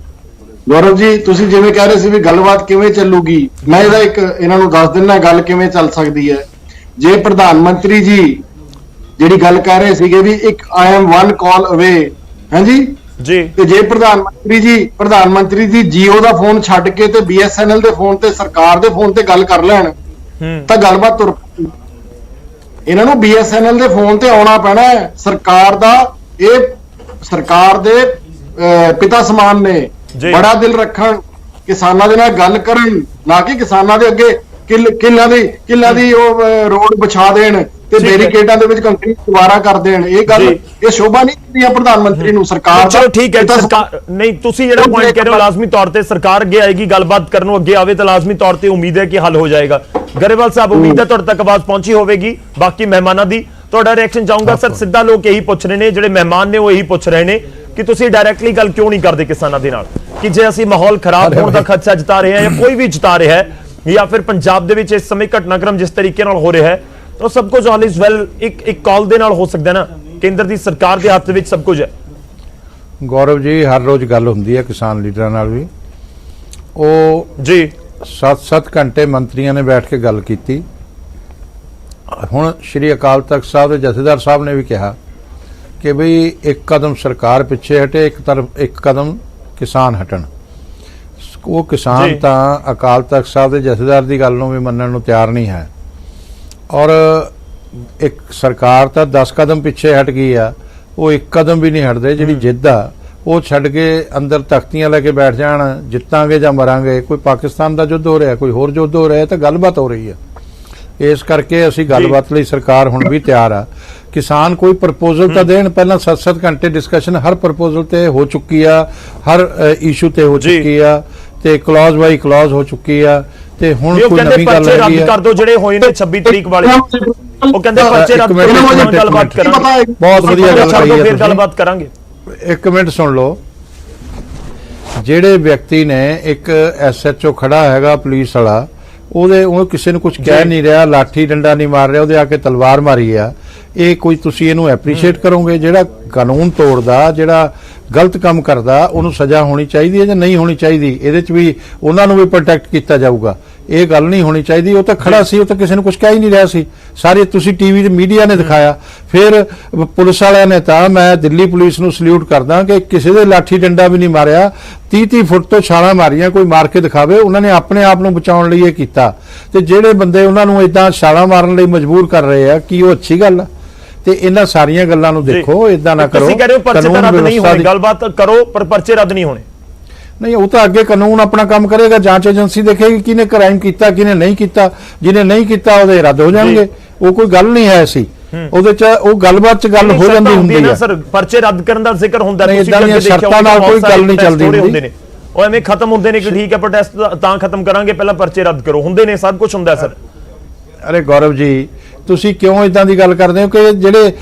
ਗੌਰਵ ਜੀ ਤੁਸੀਂ ਜਿਵੇਂ ਕਹਿ ਰਹੇ ਸੀ ਵੀ ਗੱਲਬਾਤ ਕਿਵੇਂ ਚੱਲੂਗੀ, ਮੈਂ ਇਹਦਾ ਇੱਕ ਇਹਨਾਂ ਨੂੰ ਦੱਸ ਦਿੰਦਾ ਗੱਲ ਕਿਵੇਂ ਚੱਲ ਸਕਦੀ ਹੈ। ਜੇ ਪ੍ਰਧਾਨ ਮੰਤਰੀ ਜੀ ਜਿਹੜੀ ਗੱਲ ਕਹਿ ਰਹੇ ਸੀਗੇ ਵੀ ਇੱਕ ਆਈ ਐਮ ਵਨ ਕਾਲ ਅਵੇ, ਹਾਂਜੀ ਜੀ, ਤੇ ਜੇ ਪ੍ਰਧਾਨ ਮੰਤਰੀ ਜੀ ਜੀਓ ਦਾ ਫੋਨ ਛੱਡ ਕੇ ਤੇ BSNL ਦੇ ਫੋਨ ਤੇ ਸਰਕਾਰ ਦੇ ਫੋਨ ਤੇ ਗੱਲ ਕਰ ਲੈਣ ਤਾਂ ਗੱਲਬਾਤ ਤੁਰ ਪਈ। ਇਹਨਾਂ ਨੂੰ BSNL ਦੇ ਫੋਨ ਤੇ ਆਉਣਾ ਪੈਣਾ ਹੈ। ਸਰਕਾਰ ਦਾ ਇਹ ਸਰਕਾਰ ਦੇ ਪਿਤਾ ਸਮਾਨ ਨੇ, ਬੜਾ ਦਿਲ ਰੱਖਣ, ਕਿਸਾਨਾਂ ਦੇ ਨਾਲ ਗੱਲ ਕਰਨ, ਨਾ ਕਿ ਕਿਸਾਨਾਂ ਦੇ ਅੱਗੇ ਕਿੱਲਾਂ ਦੀ ਉਹ ਰੋਡ ਵਿਛਾ ਦੇਣ ਤੇ ਬੈਰੀਕੇਡਾਂ ਦੇ ਵਿੱਚ ਕੰਕਰੀਟ ਦੁਬਾਰਾ ਕਰ ਦੇਣ। ਇਹ ਸ਼ੋਭਾ ਨਹੀਂ ਦਿੰਦੀ ਹੈ ਪ੍ਰਧਾਨ ਮੰਤਰੀ ਨੂੰ। ਸਰਕਾਰ ਚਲੋ ਠੀਕ ਹੈ, ਸਰਕਾਰ ਨਹੀਂ, ਤੁਸੀਂ ਜਿਹੜਾ ਪੁਆਇੰਟ ਕਹਿ ਰਹੇ ਹੋ ਲਾਜ਼ਮੀ ਤੌਰ ਤੇ ਸਰਕਾਰ ਅੱਗੇ ਆਏਗੀ, ਗੱਲਬਾਤ ਕਰਨ ਨੂੰ ਅੱਗੇ ਆਵੇ ਤਾਂ ਲਾਜ਼ਮੀ ਤੌਰ ਤੇ ਉਮੀਦ ਹੈ ਕਿ ਹੱਲ ਹੋ ਜਾਏਗਾ। ਗਰੇਵਾਲ ਸਾਹਿਬ ਉਮੀਦ ਹੈ ਤੁਹਾਡੇ ਤੱਕ ਆਵਾਜ਼ ਪਹੁੰਚੀ ਹੋਵੇਗੀ। ਬਾਕੀ ਮਹਿਮਾਨਾਂ ਦੀ ਤੁਹਾਡਾ ਰਿਐਕਸ਼ਨ ਚਾਹੂੰਗਾ ਸਰ। ਸਿੱਧਾ ਲੋਕ ਇਹੀ ਪੁੱਛ ਰਹੇ ਨੇ, ਜਿਹੜੇ ਮਹਿਮਾਨ ਨੇ ਉਹ ਇਹੀ ਪੁੱਛ ਰਹੇ ਨੇ ਕਿ ਤੁਸੀਂ ਡਾਇਰੈਕਟਲੀ ਗੱਲ ਕਿਉਂ ਨਹੀਂ ਕਰਦੇ ਕਿਸਾਨਾਂ ਦੇ ਨਾਲ, ਕਿ ਜੇ ਅਸੀਂ ਮਾਹੌਲ ਖਰਾਬ ਹੋਣ ਦਾ ਖਦਸ਼ਾ ਜਤਾ ਰਹੇ ਹਾਂ ਜਾਂ ਕੋਈ ਵੀ ਜਤਾ ਰਿਹਾ ਹੈ ਜਾਂ ਫਿਰ ਪੰਜਾਬ ਦੇ ਵਿੱਚ ਇਸ ਸਮੇਂ ਘਟਨਾਕ੍ਰਮ ਜਿਸ ਤਰੀਕੇ ਨਾਲ ਹੋ ਰਿਹਾ ਹੈ ਤਾਂ ਸਭ ਕੁਝ ਆਲ ਇਜ਼ ਵੈਲ ਇੱਕ ਕਾਲ ਦੇ ਨਾਲ ਹੋ ਸਕਦਾ ਨਾ। ਕੇਂਦਰ ਦੀ ਸਰਕਾਰ ਦੇ ਹੱਥ ਵਿੱਚ ਸਭ ਕੁਝ ਹੈ। ਗੌਰਵ ਜੀ ਹਰ ਰੋਜ਼ ਗੱਲ ਹੁੰਦੀ ਹੈ ਕਿਸਾਨ ਲੀਡਰਾਂ ਨਾਲ ਵੀ। ਉਹ ਜੀ 7-7 ਘੰਟੇ ਮੰਤਰੀਆਂ ਨੇ ਬੈਠ ਕੇ ਗੱਲ ਕੀਤੀ। ਹੁਣ ਸ਼੍ਰੀ ਅਕਾਲ ਤਖਤ ਸਾਹਿਬ ਦੇ ਜਥੇਦਾਰ ਸਾਹਿਬ ਨੇ ਵੀ ਕਿਹਾ ਕਿ ਬਈ ਇੱਕ ਕਦਮ ਸਰਕਾਰ ਪਿੱਛੇ ਹਟੇ, ਇੱਕ ਕਦਮ ਕਿਸਾਨ ਹਟਣ। ਉਹ ਕਿਸਾਨ ਤਾਂ ਅਕਾਲ ਤਖਤ ਸਾਹਿਬ ਦੇ ਜਥੇਦਾਰ ਦੀ ਗੱਲ ਨੂੰ ਵੀ ਮੰਨਣ ਨੂੰ ਤਿਆਰ ਨਹੀਂ ਹੈ ਔਰ ਇੱਕ ਸਰਕਾਰ ਤਾਂ 10 ਕਦਮ ਪਿੱਛੇ ਹਟ ਗਈ ਆ, ਉਹ ਇੱਕ ਕਦਮ ਵੀ ਨਹੀਂ ਹਟਦੇ। ਜਿਹੜੀ ਜਿੱਦ ਆ ਉਹ ਛੱਡ ਕੇ ਅੰਦਰ ਤਖਤੀਆਂ ਲੈ ਕੇ ਬੈਠ ਜਾਣ, ਜਿੱਤਾਂਗੇ ਜਾਂ ਮਰਾਂਗੇ। ਕੋਈ ਪਾਕਿਸਤਾਨ ਦਾ ਯੁੱਧ ਹੋ ਰਿਹਾ, ਕੋਈ ਹੋਰ ਯੁੱਧ ਹੋ ਰਿਹਾ, ਤਾਂ ਗੱਲਬਾਤ ਹੋ ਰਹੀ ਹੈ। ਇਸ ਕਰਕੇ ਅਸੀਂ ਗੱਲਬਾਤ ਲਈ ਸਰਕਾਰ ਹੁਣ ਵੀ ਤਿਆਰ ਆ। ਕਿਸਾਨ ਕੋਈ ਪ੍ਰਪੋਜ਼ਲ ਤਾਂ ਦੇਣ, ਪਹਿਲਾਂ 7-7 ਘੰਟੇ ਡਿਸਕਸ਼ਨ ਹਰ ਪ੍ਰਪੋਜ਼ਲ ਤੇ ਹੋ ਚੁੱਕੀ ਆ, ਹਰ ਇਸ਼ੂ ਤੇ ਹੋ ਚੁੱਕੀ ਆ ਤੇ ਕਲੌਜ਼ ਬਾਈ ਕਲੌਜ਼ ਹੋ ਚੁੱਕੀ ਆ ਤੇ ਹੁਣ ਕੋਈ ਨਵੀਂ ਗੱਲ ਹੈਗੀ ਆ। ਕਰ ਦੋ ਜਿਹੜੇ ਹੋਏ ਨੇ 26 ਤਰੀਕ ਵਾਲੇ, ਉਹ ਕਹਿੰਦੇ ਪਰਚੇ ਰੱਦ ਕਰੋ, ਗੱਲਬਾਤ ਕਰਾਂਗੇ। ਬਹੁਤ ਵਧੀਆ ਗੱਲ ਕਰੀ ਹੈ, ਫਿਰ ਗੱਲਬਾਤ ਕਰਾਂਗੇ। ਇੱਕ ਮਿੰਟ ਸੁਣ ਲਓ। ਜਿਹੜੇ ਵਿਅਕਤੀ ਨੇ ਇੱਕ SHO ਖੜਾ ਹੈਗਾ ਪੁਲਿਸ ਵਾਲਾ, ਉਹ ਕਿਸੇ ਨੂੰ ਕੁਝ ਕਹਿ ਨਹੀਂ ਰਿਹਾ, ਲਾਠੀ ਡੰਡਾ ਨਹੀਂ ਮਾਰ ਰਿਹਾ, ਉਹਦੇ ਆ ਕੇ ਤਲਵਾਰ ਮਾਰੀ ਆ। ਇਹ ਕੋਈ ਤੁਸੀਂ ਇਹਨੂੰ ਐਪਰੀਸ਼ੀਏਟ ਕਰੋਗੇ? ਜਿਹੜਾ ਕਾਨੂੰਨ ਤੋੜਦਾ, ਜਿਹੜਾ ਗਲਤ ਕੰਮ ਕਰਦਾ, ਉਹਨੂੰ ਸਜ਼ਾ ਹੋਣੀ ਚਾਹੀਦੀ ਹੈ ਜਾਂ ਨਹੀਂ ਹੋਣੀ ਚਾਹੀਦੀ? ਇਹਦੇ 'ਚ ਵੀ ਉਹਨਾਂ ਨੂੰ ਵੀ ਪ੍ਰੋਟੈਕਟ ਕੀਤਾ ਜਾਊਗਾ। ਇਹ ਗੱਲ ਨਹੀਂ ਹੋਣੀ ਚਾਹੀਦੀ। ਉਹ ਤਾਂ ਖੜਾ ਸੀ, ਉਹ ਤਾਂ ਕਿਸੇ ਨੂੰ ਕੁਝ ਕਹਿ ਹੀ ਨਹੀਂ ਰਿਹਾ ਸੀ। ਸਾਰੇ ਤੁਸੀਂ ਟੀਵੀ ਤੇ ਮੀਡੀਆ ਨੇ ਦਿਖਾਇਆ। ਫਿਰ ਪੁਲਿਸ ਵਾਲਿਆਂ ਨੇ ਤਾਂ, ਮੈਂ ਦਿੱਲੀ ਪੁਲਿਸ ਨੂੰ ਸਲੂਟ ਕਰਦਾ ਕਿ ਕਿਸੇ ਦੇ ਲਾਠੀ ਡੰਡਾ ਵੀ ਨਹੀਂ ਮਾਰਿਆ, 30-30 ਫੁੱਟ ਤੋਂ ਛਾਲਾਂ ਮਾਰੀਆਂ, ਕੋਈ ਮਾਰ ਕੇ ਦਿਖਾਵੇ। ਉਹਨਾਂ ਨੇ ਆਪਣੇ ਆਪ ਨੂੰ ਬਚਾਉਣ ਲਈ ਇਹ ਕੀਤਾ। ਤੇ ਜਿਹੜੇ ਬੰਦੇ ਉਹਨਾਂ ਨੂੰ ਇਦਾਂ ਛਾਲਾਂ ਮਾਰਨ ਲਈ ਮਜਬੂਰ ਕਰ ਰਹੇ ਆ, ਕੀ ਉਹ ਅੱਛੀ ਗੱਲ ਆ? ਤੇ ਇਹਨਾਂ ਸਾਰੀਆਂ ਗੱਲਾਂ ਨੂੰ ਦੇਖੋ, ਇਦਾਂ ਨਾ ਕਰੋ। ਤੁਸੀਂ ਕਹਿ ਰਹੇ ਹੋ ਪਰਚੇ ਤਾਂ ਰੱਦ ਨਹੀਂ ਹੋਣੇ, ਗੱਲਬਾਤ ਕਰੋ ਪਰ ਪਰਚੇ ਰੱਦ ਨਹੀਂ ਹੋਣੇ। ਨਹੀਂ, ਉਹ ਤਾਂ ਅੱਗੇ ਕਾਨੂੰਨ ਆਪਣਾ ਕੰਮ ਕਰੇਗਾ, ਜਾਂਚ ਏਜੰਸੀ ਦੇਖੇਗੀ ਕਿਹਨੇ ਕ੍ਰਾਈਮ ਕੀਤਾ, ਕਿਹਨੇ ਨਹੀਂ ਕੀਤਾ। ਜਿਹਨੇ ਨਹੀਂ ਕੀਤਾ ਉਹਦੇ ਰੱਦ ਹੋ ਜਾਣਗੇ। ਉਹ ਕੋਈ ਗੱਲ ਨਹੀਂ ਹੈ ਸੀ ਉਹਦੇ ਚ, ਉਹ ਗੱਲਬਾਤ ਚ ਗੱਲ ਹੋ ਜਾਂਦੀ ਹੁੰਦੀ ਹੈ ਸਰ। ਪਰਚੇ ਰੱਦ ਕਰਨ ਦਾ ਜ਼ਿਕਰ ਹੁੰਦਾ, ਤੁਸੀਂ ਅੱਗੇ ਸ਼ਰਤਾਂ ਨਾਲ ਕੋਈ ਗੱਲ ਨਹੀਂ ਚੱਲਦੀ ਹੁੰਦੀ ਨੇ। ਉਹ ਐਵੇਂ ਖਤਮ ਹੁੰਦੇ ਨੇ ਕਿ ਠੀਕ ਹੈ ਪ੍ਰੋਟੈਸਟ ਤਾਂ ਖਤਮ ਕਰਾਂਗੇ, ਪਹਿਲਾਂ ਪਰਚੇ ਰੱਦ ਕਰੋ, ਹੁੰਦੇ ਨੇ, ਸਭ ਕੁਝ ਹੁੰਦਾ ਸਰ। ਅਰੇ ਗੌਰਵ ਜੀ, ਤੁਸੀਂ ਕਿਉਂ ਇਦਾਂ ਦੀ ਗੱਲ ਕਰਦੇ ਹੋ ਕਿ ਜਿਹੜੇ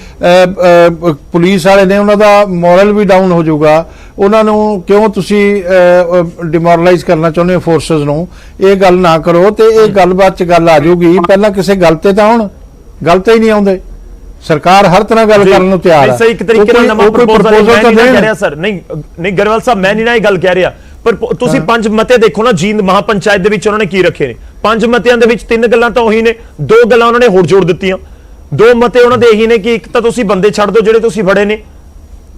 ਪੁਲਿਸ ਵਾਲੇ ਨੇ ਉਹਨਾਂ ਦਾ ਮੋਰਲ ਵੀ ਡਾਊਨ ਹੋ ਜਾਊਗਾ। ਉਹਨਾਂ ਨੂੰ ਕਿਉਂ ਤੁਸੀਂ ਡਿਮੋਰਲਾਈਜ਼ ਕਰਨਾ ਚਾਹੁੰਦੇ ਹੋ ਫੋਰਸਸ ਨੂੰ? ਇਹ ਗੱਲ ਨਾ ਕਰੋ ਤੇ ਇਹ ਗੱਲਬਾਤ ਚ ਗੱਲ ਆ ਜਾਊਗੀ। ਪਹਿਲਾਂ ਕਿਸੇ ਗੱਲ ਤੇ ਤਾਂ ਆਉਣ, ਗੱਲ ਤੇ ਹੀ ਨਹੀਂ ਆਉਂਦੇ। ਸਰਕਾਰ ਹਰ ਤਰ੍ਹਾਂ ਗੱਲ ਕਰਨ ਨੂੰ ਤਿਆਰ ਹੈ। ਸਹੀ ਇੱਕ ਤਰੀਕੇ ਨਾਲ ਨਵਾਂ ਪ੍ਰਪੋਜ਼ਲ ਤਾਂ ਨਹੀਂ ਕਹਿ ਰਿਹਾ ਸਰ। ਨਹੀਂ ਗਰੇਵਾਲ ਸਾਹਿਬ, ਮੈਂ ਨਹੀਂ ਨਾ ਇਹ ਗੱਲ ਕਹਿ ਰਿਹਾ, ਪਰ ਤੁਸੀਂ 5 ਮਤੇ ਦੇਖੋ ਨਾ ਜੀਂਦ ਮਹਾਪੰਚਾਇਤ ਦੇ ਵਿੱਚ ਉਹਨਾਂ ਨੇ ਕੀ ਰੱਖੇ ਨੇ। 5 ਮਤਿਆਂ ਦੇ ਵਿੱਚ 3 ਗੱਲਾਂ ਤਾਂ ਉਹੀ ਨੇ, 2 ਗੱਲਾਂ ਉਹਨਾਂ ਨੇ ਹੋਰ ਜੋੜ ਦਿੱਤੀਆਂ। 2 ਮਤੇ ਉਹਨਾਂ ਦੇ ਇਹੀ ਨੇ ਕਿ ਇੱਕ ਤਾਂ ਤੁਸੀਂ ਬੰਦੇ ਛੱਡ ਦਿਓ ਜਿਹੜੇ ਤੁਸੀਂ ਫੜੇ ਨੇ,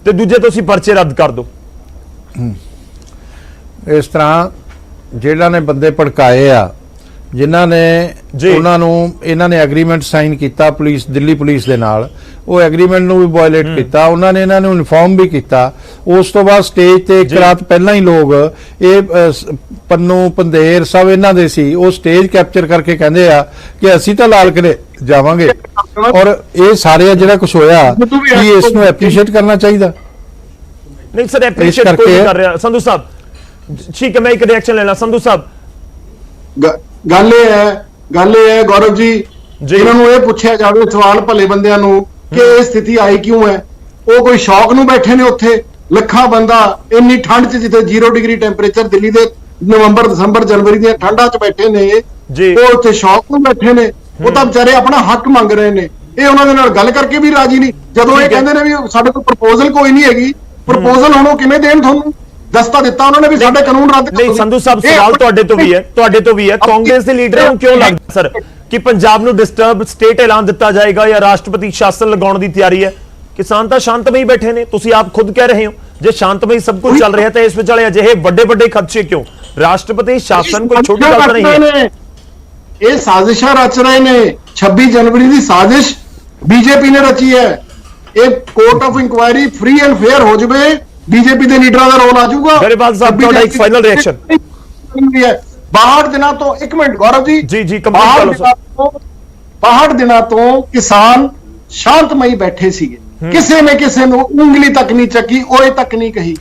ਤੇ ਦੂਜੇ ਤੁਸੀਂ ਪਰਚੇ ਰੱਦ ਕਰ ਦਿਓ। ਇਸ ਤਰ੍ਹਾਂ ਜਿਹੜਾ ਨੇ ਬੰਦੇ ਭੜਕਾਏ ਆ, ਜਿਨ੍ਹਾਂ ਨੇ ਉਹਨਾਂ ਨੂੰ, ਇਹਨਾਂ ਨੇ ਐਗਰੀਮੈਂਟ ਸਾਈਨ ਕੀਤਾ ਪੁਲਿਸ, ਦਿੱਲੀ ਪੁਲਿਸ ਦੇ ਨਾਲ, ਉਹ ਐਗਰੀਮੈਂਟ ਨੂੰ ਵੀ ਵਾਇਲੇਟ ਕੀਤਾ। ਉਹਨਾਂ ਨੇ ਇਹਨਾਂ ਨੂੰ ਇਨਫੋਰਮ ਵੀ ਕੀਤਾ। ਉਸ ਤੋਂ ਬਾਅਦ ਸਟੇਜ ਤੇ ਇੱਕ ਰਾਤ ਪਹਿਲਾਂ ਹੀ ਲੋਕ, ਇਹ ਪੰਨੂ ਪੰਦੇਰ ਸਭ ਇਹਨਾਂ ਦੇ ਸੀ, ਉਹ ਸਟੇਜ ਕੈਪਚਰ ਕਰਕੇ ਕਹਿੰਦੇ ਆ ਕਿ ਅਸੀਂ ਤਾਂ ਲਾਲ ਕਿਲੇ ਜਾਵਾਂਗੇ। ਔਰ ਇਹ ਸਾਰੇ ਜਿਹੜਾ ਕੁਝ ਹੋਇਆ, ਕੀ ਇਸ ਨੂੰ ਐਪਰੀਸ਼ੀਏਟ ਕਰਨਾ ਚਾਹੀਦਾ? ਨਹੀਂ ਸਰ, ਐਪਰੀਸ਼ੀਏਟ ਕੋਈ ਨਹੀਂ ਕਰ ਰਿਹਾ। ਸੰਧੂ ਸਾਹਿਬ, ਠੀਕ ਹੈ, ਮੈਂ ਇੱਕ ਰਿਐਕਸ਼ਨ ਲੈਣਾ। ਸੰਧੂ ਸਾਹਿਬ, ਗੱਲ ਇਹ ਹੈ ਗੌਰਵ ਜੀ, ਇਹਨਾਂ ਨੂੰ ਇਹ ਪੁੱਛਿਆ ਜਾਵੇ ਸਵਾਲ ਭਲੇ ਬੰਦਿਆਂ ਨੂੰ ਕਿ ਇਹ ਸਥਿਤੀ ਆਈ ਕਿਉਂ ਹੈ। ਉਹ ਕੋਈ ਸ਼ੌਕ ਨੂੰ ਬੈਠੇ ਨੇ ਉੱਥੇ? ਲੱਖਾਂ ਬੰਦਾ ਇੰਨੀ ਠੰਡ 'ਚ, ਜਿੱਥੇ 0 ਡਿਗਰੀ ਟੈਂਪਰੇਚਰ ਦਿੱਲੀ ਦੇ ਨਵੰਬਰ ਦਸੰਬਰ ਜਨਵਰੀ ਦੀਆਂ ਠੰਡਾਂ 'ਚ ਬੈਠੇ ਨੇ, ਉਹ ਉੱਥੇ ਸ਼ੌਕ ਨੂੰ ਬੈਠੇ ਨੇ। ਉਹ ਤਾਂ ਵਿਚਾਰੇ ਆਪਣਾ ਹੱਕ ਮੰਗ ਰਹੇ ਨੇ। ਇਹ ਉਹਨਾਂ ਦੇ ਨਾਲ ਗੱਲ ਕਰਕੇ ਵੀ ਰਾਜੀ ਨਹੀਂ। ਜਦੋਂ ਇਹ ਕਹਿੰਦੇ ਨੇ ਵੀ ਸਾਡੇ ਕੋਲ ਪ੍ਰਪੋਜ਼ਲ ਕੋਈ ਨਹੀਂ ਹੈਗੀ, ਪ੍ਰਪੋਜ਼ਲ ਹੁਣ ਉਹ ਕਿਵੇਂ ਦੇਣ? ਤੁਹਾਨੂੰ ਦਸਤਾ ਦਿੱਤਾ ਉਹਨਾਂ ਨੇ ਵੀ ਸਾਡੇ ਕਾਨੂੰਨ ਰੱਦ ਕਰੋ। ਨਹੀਂ ਸੰਧੂ ਸਾਹਿਬ, ਸਵਾਲ ਤੁਹਾਡੇ ਤੋਂ ਵੀ ਹੈ, ਕਾਂਗਰਸ ਦੇ ਲੀਡਰਾਂ ਨੂੰ ਕਿਉਂ ਲੱਗਦਾ ਸਰ ਕਿ ਪੰਜਾਬ ਨੂੰ ਡਿਸਟਰਬ ਸਟੇਟ ਐਲਾਨ ਦਿੱਤਾ ਜਾਏਗਾ ਜਾਂ ਰਾਸ਼ਟਰਪਤੀ ਸ਼ਾਸਨ ਲਗਾਉਣ ਦੀ ਤਿਆਰੀ ਹੈ? ਕਿਸਾਨ ਤਾਂ ਸ਼ਾਂਤਮਈ ਬੈਠੇ ਨੇ, ਤੁਸੀਂ ਆਪ ਖੁਦ ਕਹਿ ਰਹੇ ਹੋ। ਜੇ ਸ਼ਾਂਤਮਈ ਸਭ ਕੁਝ ਚੱਲ ਰਿਹਾ ਤਾਂ ਇਸ ਵਿਚਾਲੇ ਅਜਿਹੇ ਵੱਡੇ ਖਦਸ਼ੇ ਕਿਉਂ? ਰਾਸ਼ਟਰਪਤੀ ਸ਼ਾਸਨ ਕੋਈ ਛੋਟੀ ਗੱਲ ਨਹੀਂ ਹੈ। ਇਹ ਸਾਜ਼ਿਸ਼ਾਂ ਰਚ ਰਹੇ ਨੇ। 26 ਜਨਵਰੀ ਦੀ ਸਾਜ਼ਿਸ਼ ਬੀਜੇਪੀ ਨੇ ਰਚੀ ਹੈ। ਇਹ court of inquiry free and fair ਹੋ ਜਾਵੇ, ਬੀਜੇਪੀ ਦੇ ਲੀਡਰਾਂ ਦਾ ਰੋਲ ਆ ਜਾਊਗਾ। ਗਰੇਵਾਲ ਸਾਹਿਬ, ਤੁਹਾਡਾ ਇੱਕ ਫਾਈਨਲ ਰਿਐਕਸ਼ਨ। 62 ਦਿਨਾਂ ਤੋਂ, ਇੱਕ ਮਿੰਟ ਗੌਰਵ ਜੀ, 62 ਦਿਨਾਂ ਤੋਂ ਕਿਸਾਨ ਸ਼ਾਂਤਮਈ ਬੈਠੇ ਸੀਗੇ। ਕਿਸੇ ਨੇ ਕਿਸੇ ਨੂੰ ਉਂਗਲੀ ਤੱਕ ਨਹੀਂ ਚੱਕੀ, ਓਏ ਤੱਕ ਨਹੀਂ ਕਹੀ।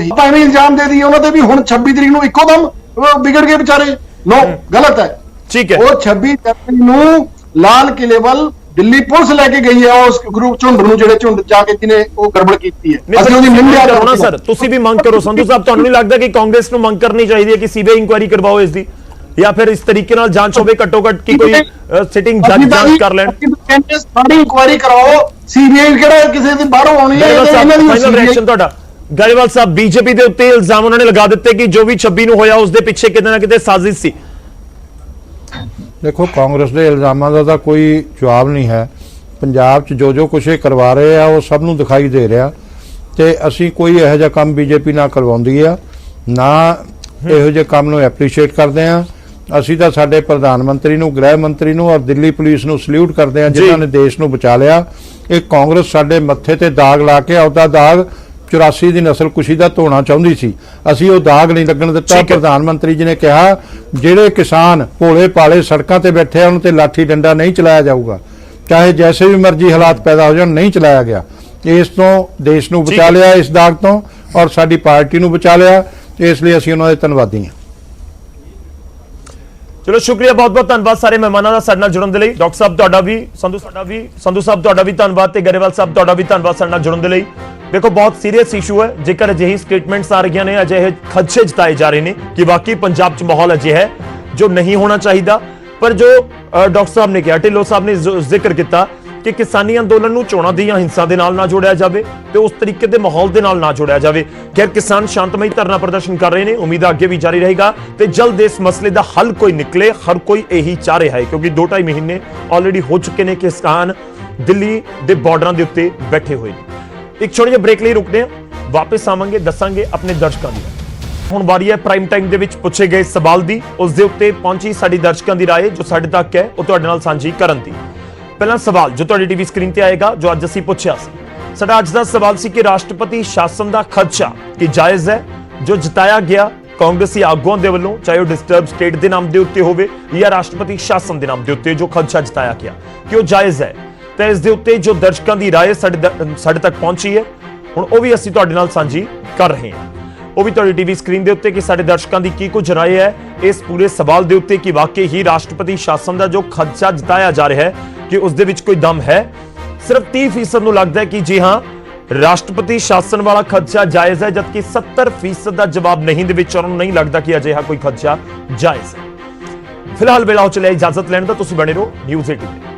ਤਾਂ ਐਵੇਂ ਇਲਜ਼ਾਮ ਦੇ ਦਈਏ ਉਹਨਾਂ ਤੇ ਵੀ ਹੁਣ 26 ਤਰੀਕ ਨੂੰ ਇੱਕੋ ਦਮ ਵਿਗੜ ਗਏ ਵਿਚਾਰੇ। ਨੋ, ਗਲਤ ਹੈ। ਠੀਕ ਹੈ, ਉਹ 26 ਜਨਵਰੀ ਨੂੰ ਲਾਲ ਕਿਲੇ ਵੱਲ ਦਿੱਲੀ ਪੁਲਿਸ ਲੈ ਕੇ ਗਈ ਹੈ ਉਸ ਗਰੁੱਪ ਝੁੰਡ ਨੂੰ, ਜਿਹੜੇ ਝੁੰਡ ਜਾ ਕੇ ਜਿਹਨੇ ਉਹ ਗੜਬੜ ਕੀਤੀ ਹੈ। ਅਸੀਂ ਉਹਦੀ ਨਿੰਦਿਆ ਕਰਨਾ। ਸਰ ਤੁਸੀਂ ਵੀ ਮੰਗ ਕਰੋ। ਸੰਧੂ ਸਾਹਿਬ, ਤੁਹਾਨੂੰ ਨਹੀਂ ਲੱਗਦਾ ਕਿ ਕਾਂਗਰਸ ਨੂੰ ਮੰਗ ਕਰਨੀ ਚਾਹੀਦੀ ਹੈ ਕਿ ਸੀਬੀਆਈ ਇਨਕੁਆਇਰੀ ਕਰਵਾਓ ਇਸ ਦੀ, ਜਾਂ ਫਿਰ ਇਸ ਤਰੀਕੇ ਨਾਲ ਜਾਂਚ ਹੋਵੇ ਘੱਟੋ ਘੱਟ ਕਿ ਕੋਈ ਸਿਟਿੰਗ ਜੱਜ ਜਾਂਚ ਕਰ ਲੈਣ? ਸਾਰੀ ਇਨਕੁਆਇਰੀ ਕਰਾਓ। ਸੀਬੀਆਈ ਕਿਹੜਾ ਕਿਸੇ ਦੇ ਬਾਹਰੋਂ ਆਉਣੀ ਹੈ? ਫਾਈਨਲ ਰਿਐਕਸ਼ਨ ਤੁਹਾਡਾ। ਗਰੇਵਾਲ ਸਾਹਿਬ, ਬੀਜੇਪੀ ਦੇ ਉੱਤੇ ਇਲਜ਼ਾਮ ਉਹਨਾਂ ਨੇ ਲਗਾ ਦਿੱਤੇ ਕਿ ਜੋ ਵੀ 26 ਨੂੰ ਹੋਇਆ ਉਸ ਦੇ ਪਿੱਛੇ ਕਿਤੇ ਨਾ ਕਿਤੇ ਸਾਜ਼ਿਸ਼ ਸੀ। ਦੇਖੋ, ਕਾਂਗਰਸ ਦੇ ਇਲਜ਼ਾਮਾਂ ਦਾ ਤਾਂ ਕੋਈ ਜਵਾਬ ਨਹੀਂ ਹੈ। ਪੰਜਾਬ 'ਚ ਜੋ ਕੁਛ ਇਹ ਕਰਵਾ ਰਹੇ ਆ ਉਹ ਸਭ ਨੂੰ ਦਿਖਾਈ ਦੇ ਰਿਹਾ, ਤੇ ਅਸੀਂ ਕੋਈ ਇਹੋ ਜਿਹਾ ਕੰਮ ਬੀਜੇਪੀ ਨਾਲ ਕਰਵਾਉਂਦੀ ਆ ਨਾ, ਇਹੋ ਜਿਹੇ ਕੰਮ ਨੂੰ ਐਪਰੀਸ਼ੀਏਟ ਕਰਦੇ ਆ। ਅਸੀਂ ਤਾਂ ਸਾਡੇ ਪ੍ਰਧਾਨ ਮੰਤਰੀ ਨੂੰ, ਗ੍ਰਹਿ ਮੰਤਰੀ ਨੂੰ ਔਰ ਦਿੱਲੀ ਪੁਲਿਸ ਨੂੰ ਸਲੂਟ ਕਰਦੇ ਆ ਜਿਨ੍ਹਾਂ ਨੇ ਦੇਸ਼ ਨੂੰ ਬਚਾ ਲਿਆ। ਇਹ ਕਾਂਗਰਸ ਸਾਡੇ ਮੱਥੇ ਤੇ ਦਾਗ ਲਾ ਕੇ ਆਪਦਾ ਦਾਗ 84 ਦੀ ਨਸਲਕੁਸ਼ੀ ਦਾ ਧੋਣਾ ਚਾਹੁੰਦੀ ਸੀ। ਅਸੀਂ ਉਹ ਦਾਗ ਨਹੀਂ ਲੱਗਣ ਦਿੱਤਾ। ਪ੍ਰਧਾਨ ਮੰਤਰੀ ਜੀ ਨੇ ਕਿਹਾ ਜਿਹੜੇ ਕਿਸਾਨ ਭੋਲੇ ਪਾਲੇ ਸੜਕਾਂ ਤੇ ਬੈਠੇ ਆ ਉਹਨਾਂ ਤੇ ਲਾਠੀ ਡੰਡਾ ਨਹੀਂ ਚਲਾਇਆ ਜਾਊਗਾ, ਚਾਹੇ ਜੈਸੇ ਵੀ ਮਰਜ਼ੀ ਹਾਲਾਤ ਪੈਦਾ ਹੋ ਜਾਣ, ਨਹੀਂ ਚਲਾਇਆ ਗਿਆ। ਇਸ ਤੋਂ ਦੇਸ਼ ਨੂੰ ਬਚਾ ਲਿਆ, ਇਸ ਦਾਗ ਤੋਂ, ਔਰ ਸਾਡੀ ਪਾਰਟੀ ਨੂੰ ਬਚਾ ਲਿਆ। ਇਸ ਲਈ ਅਸੀਂ ਉਹਨਾਂ ਦੇ ਧੰਨਵਾਦੀ ਹਾਂ। ਚਲੋ ਸ਼ੁਕਰੀਆ, ਬਹੁਤ ਬਹੁਤ ਧੰਨਵਾਦ ਸਾਰੇ ਮਹਿਮਾਨਾਂ ਦਾ ਸਾਡੇ ਨਾਲ ਜੁੜਨ ਦੇ ਲਈ। ਡਾਕਟਰ ਸਾਹਿਬ ਤੁਹਾਡਾ ਵੀ, ਸੰਧੂ ਸਾਹਿਬ ਤੁਹਾਡਾ ਵੀ ਧੰਨਵਾਦ, ਤੇ ਗਰੇਵਾਲ ਸਾਹਿਬ ਤੁਹਾਡਾ ਵੀ ਧੰਨਵਾਦ ਸਾਡੇ ਨਾਲ ਜੁੜਨ ਦੇ ਲਈ। ਦੇਖੋ, ਬਹੁਤ ਸੀਰੀਅਸ ਇਸ਼ੂ ਹੈ। ਜੇਕਰ ਅਜਿਹੀ ਸਟੇਟਮੈਂਟਸ ਆ ਰਹੀਆਂ ਨੇ, ਅਜਿਹੇ ਖਦਸ਼ੇ ਜਤਾਏ ਜਾ ਰਹੇ ਨੇ ਕਿ ਵਾਕਈ ਪੰਜਾਬ 'ਚ ਮਾਹੌਲ ਅਜਿਹਾ ਹੈ ਜੋ ਨਹੀਂ ਹੋਣਾ ਚਾਹੀਦਾ। ਪਰ ਜੋ ਡਾਕਟਰ ਸਾਹਿਬ ਨੇ ਕਿਹਾ, ਢਿੱਲੋਂ ਸਾਹਿਬ ਨੇ ਜ਼ਿਕਰ ਕੀਤਾ ਕਿ ਕਿ ਕਿਸਾਨੀ ਅੰਦੋਲਨ ਨੂੰ ਚੋਣਾਂ ਦੀਆਂ ਹਿੰਸਾ ਦੇ ਨਾਲ ਨਾ ਜੋੜਿਆ ਜਾਵੇ ਤੇ ਉਸ ਤਰੀਕੇ ਦੇ ਮਾਹੌਲ ਦੇ ਨਾਲ ਨਾ ਜੋੜਿਆ ਜਾਵੇ। ਖੈਰ ਕਿਸਾਨ ਸ਼ਾਂਤਮਈ ਧਰਨਾ ਪ੍ਰਦਰਸ਼ਨ ਕਰ ਰਹੇ ਨੇ, ਉਮੀਦ ਹੈ ਅੱਗੇ ਵੀ ਜਾਰੀ ਰਹੇਗਾ ਤੇ ਜਲਦ ਇਸ ਮਸਲੇ ਦਾ ਹੱਲ ਕੋਈ ਨਿਕਲੇ। ਹਰ ਕੋਈ ਇਹੀ ਚਾਹ ਰਿਹਾ ਹੈ ਕਿਉਂਕਿ 2-2.5 ਮਹੀਨੇ ਆਲਰੇਡੀ ਹੋ ਚੁੱਕੇ ਨੇ ਕਿ ਕਿਸਾਨ ਦਿੱਲੀ ਦੇ ਬਾਰਡਰਾਂ ਦੇ ਉੱਤੇ ਬੈਠੇ ਹੋਏ ਨੇ। ਇੱਕ ਛੋਟੇ ਜਿਹੇ ਬ੍ਰੇਕ ਲਈ ਰੁਕਦੇ ਹਾਂ, ਵਾਪਸ ਆਵਾਂਗੇ, ਦੱਸਾਂਗੇ ਆਪਣੇ ਦਰਸ਼ਕਾਂ ਦੀ। ਹੁਣ ਵਾਰੀ ਹੈ ਪ੍ਰਾਈਮ ਟਾਈਮ ਦੇ ਵਿੱਚ ਪੁੱਛੇ ਗਏ ਸਵਾਲ ਦੀ, ਉਸ ਦੇ ਉੱਤੇ ਪਹੁੰਚੀ ਸਾਡੀ ਦਰਸ਼ਕਾਂ ਦੀ ਰਾਏ ਜੋ ਸਾਡੇ ਤੱਕ ਹੈ ਉਹ ਤੁਹਾਡੇ ਨਾਲ ਸਾਂਝੀ ਕਰਨ ਦੀ। ਪਹਿਲਾ ਸਵਾਲ ਜੋ ਤੁਹਾਡੀ ਟੀਵੀ ਸਕਰੀਨ ਤੇ ਆਏਗਾ, ਜੋ ਅੱਜ ਅਸੀਂ ਪੁੱਛਿਆ ਸੀ, ਸਾਡਾ ਅੱਜ ਦਾ ਸਵਾਲ ਸੀ ਕਿ ਰਾਸ਼ਟਰਪਤੀ ਸ਼ਾਸਨ ਦਾ ਖਦਸ਼ਾ ਕਿ ਜਾਇਜ਼ ਹੈ ਜੋ ਜਤਾਇਆ ਗਿਆ ਕਾਂਗਰਸੀ ਆਗੂਆਂ ਦੇ ਵੱਲੋਂ, ਚਾਹੇ ਉਹ ਡਿਸਟਰਬ ਸਟੇਟ ਦੇ ਨਾਮ ਦੇ ਉੱਤੇ ਹੋਵੇ ਜਾਂ ਰਾਸ਼ਟਰਪਤੀ ਸ਼ਾਸਨ ਦੇ ਨਾਮ ਦੇ ਉੱਤੇ ਜੋ ਖਦਸ਼ਾ ਜਤਾਇਆ ਗਿਆ ਕਿ ਉਹ ਜਾਇਜ਼ ਹੈ। ਤਾਂ ਇਸ ਦੇ ਉੱਤੇ ਜੋ ਦਰਸ਼ਕਾਂ ਦੀ ਰਾਏ ਸਾਡੇ ਤੱਕ ਪਹੁੰਚੀ ਹੈ, ਹੁਣ ਉਹ ਵੀ ਅਸੀਂ ਤੁਹਾਡੇ ਨਾਲ ਸਾਂਝੀ ਕਰ ਰਹੇ ਹਾਂ। ਉਹ ਵੀ ਤੁਹਾਡੀ ਟੀਵੀ ਸਕਰੀਨ ਦੇ ਉੱਤੇ ਕਿ ਸਾਡੇ ਦਰਸ਼ਕਾਂ ਦੀ ਕੀ ਕੁਝ ਰਾਏ ਹੈ ਇਸ ਪੂਰੇ ਸਵਾਲ ਦੇ ਉੱਤੇ ਕਿ ਵਾਕਈ ਹੀ ਰਾਸ਼ਟਰਪਤੀ ਸ਼ਾਸਨ ਦਾ ਜੋ ਖਦਸ਼ਾ ਜਤਾਇਆ ਜਾ ਰਿਹਾ ਹੈ ਕਿ ਉਸ ਦੇ ਵਿੱਚ ਕੋਈ ਦਮ ਹੈ। ਸਿਰਫ 30% ਨੂੰ ਲੱਗਦਾ ਹੈ ਕਿ ਜੀ ਹਾਂ ਰਾਸ਼ਟਰਪਤੀ ਸ਼ਾਸਨ ਵਾਲਾ ਖਦਸ਼ਾ ਜਾਇਜ਼ ਹੈ, ਜਦਕਿ 70% ਦਾ ਜਵਾਬ ਨਹੀਂ ਦੇ ਵਿੱਚ ਉਹਨਾਂ ਨੂੰ ਨਹੀਂ ਲੱਗਦਾ ਕਿ ਅਜਿਹਾ ਕੋਈ ਖਦਸ਼ਾ ਜਾਇਜ਼ ਹੈ। ਫਿਲਹਾਲ ਵੇਲਾ ਹੋ ਚਲਿਆ ਇਜਾਜ਼ਤ ਲੈਣ ਦਾ, ਤੁਸੀਂ ਬਣੇ ਰਹੋ ਨਿਊਜ਼ 18 ਤੇ।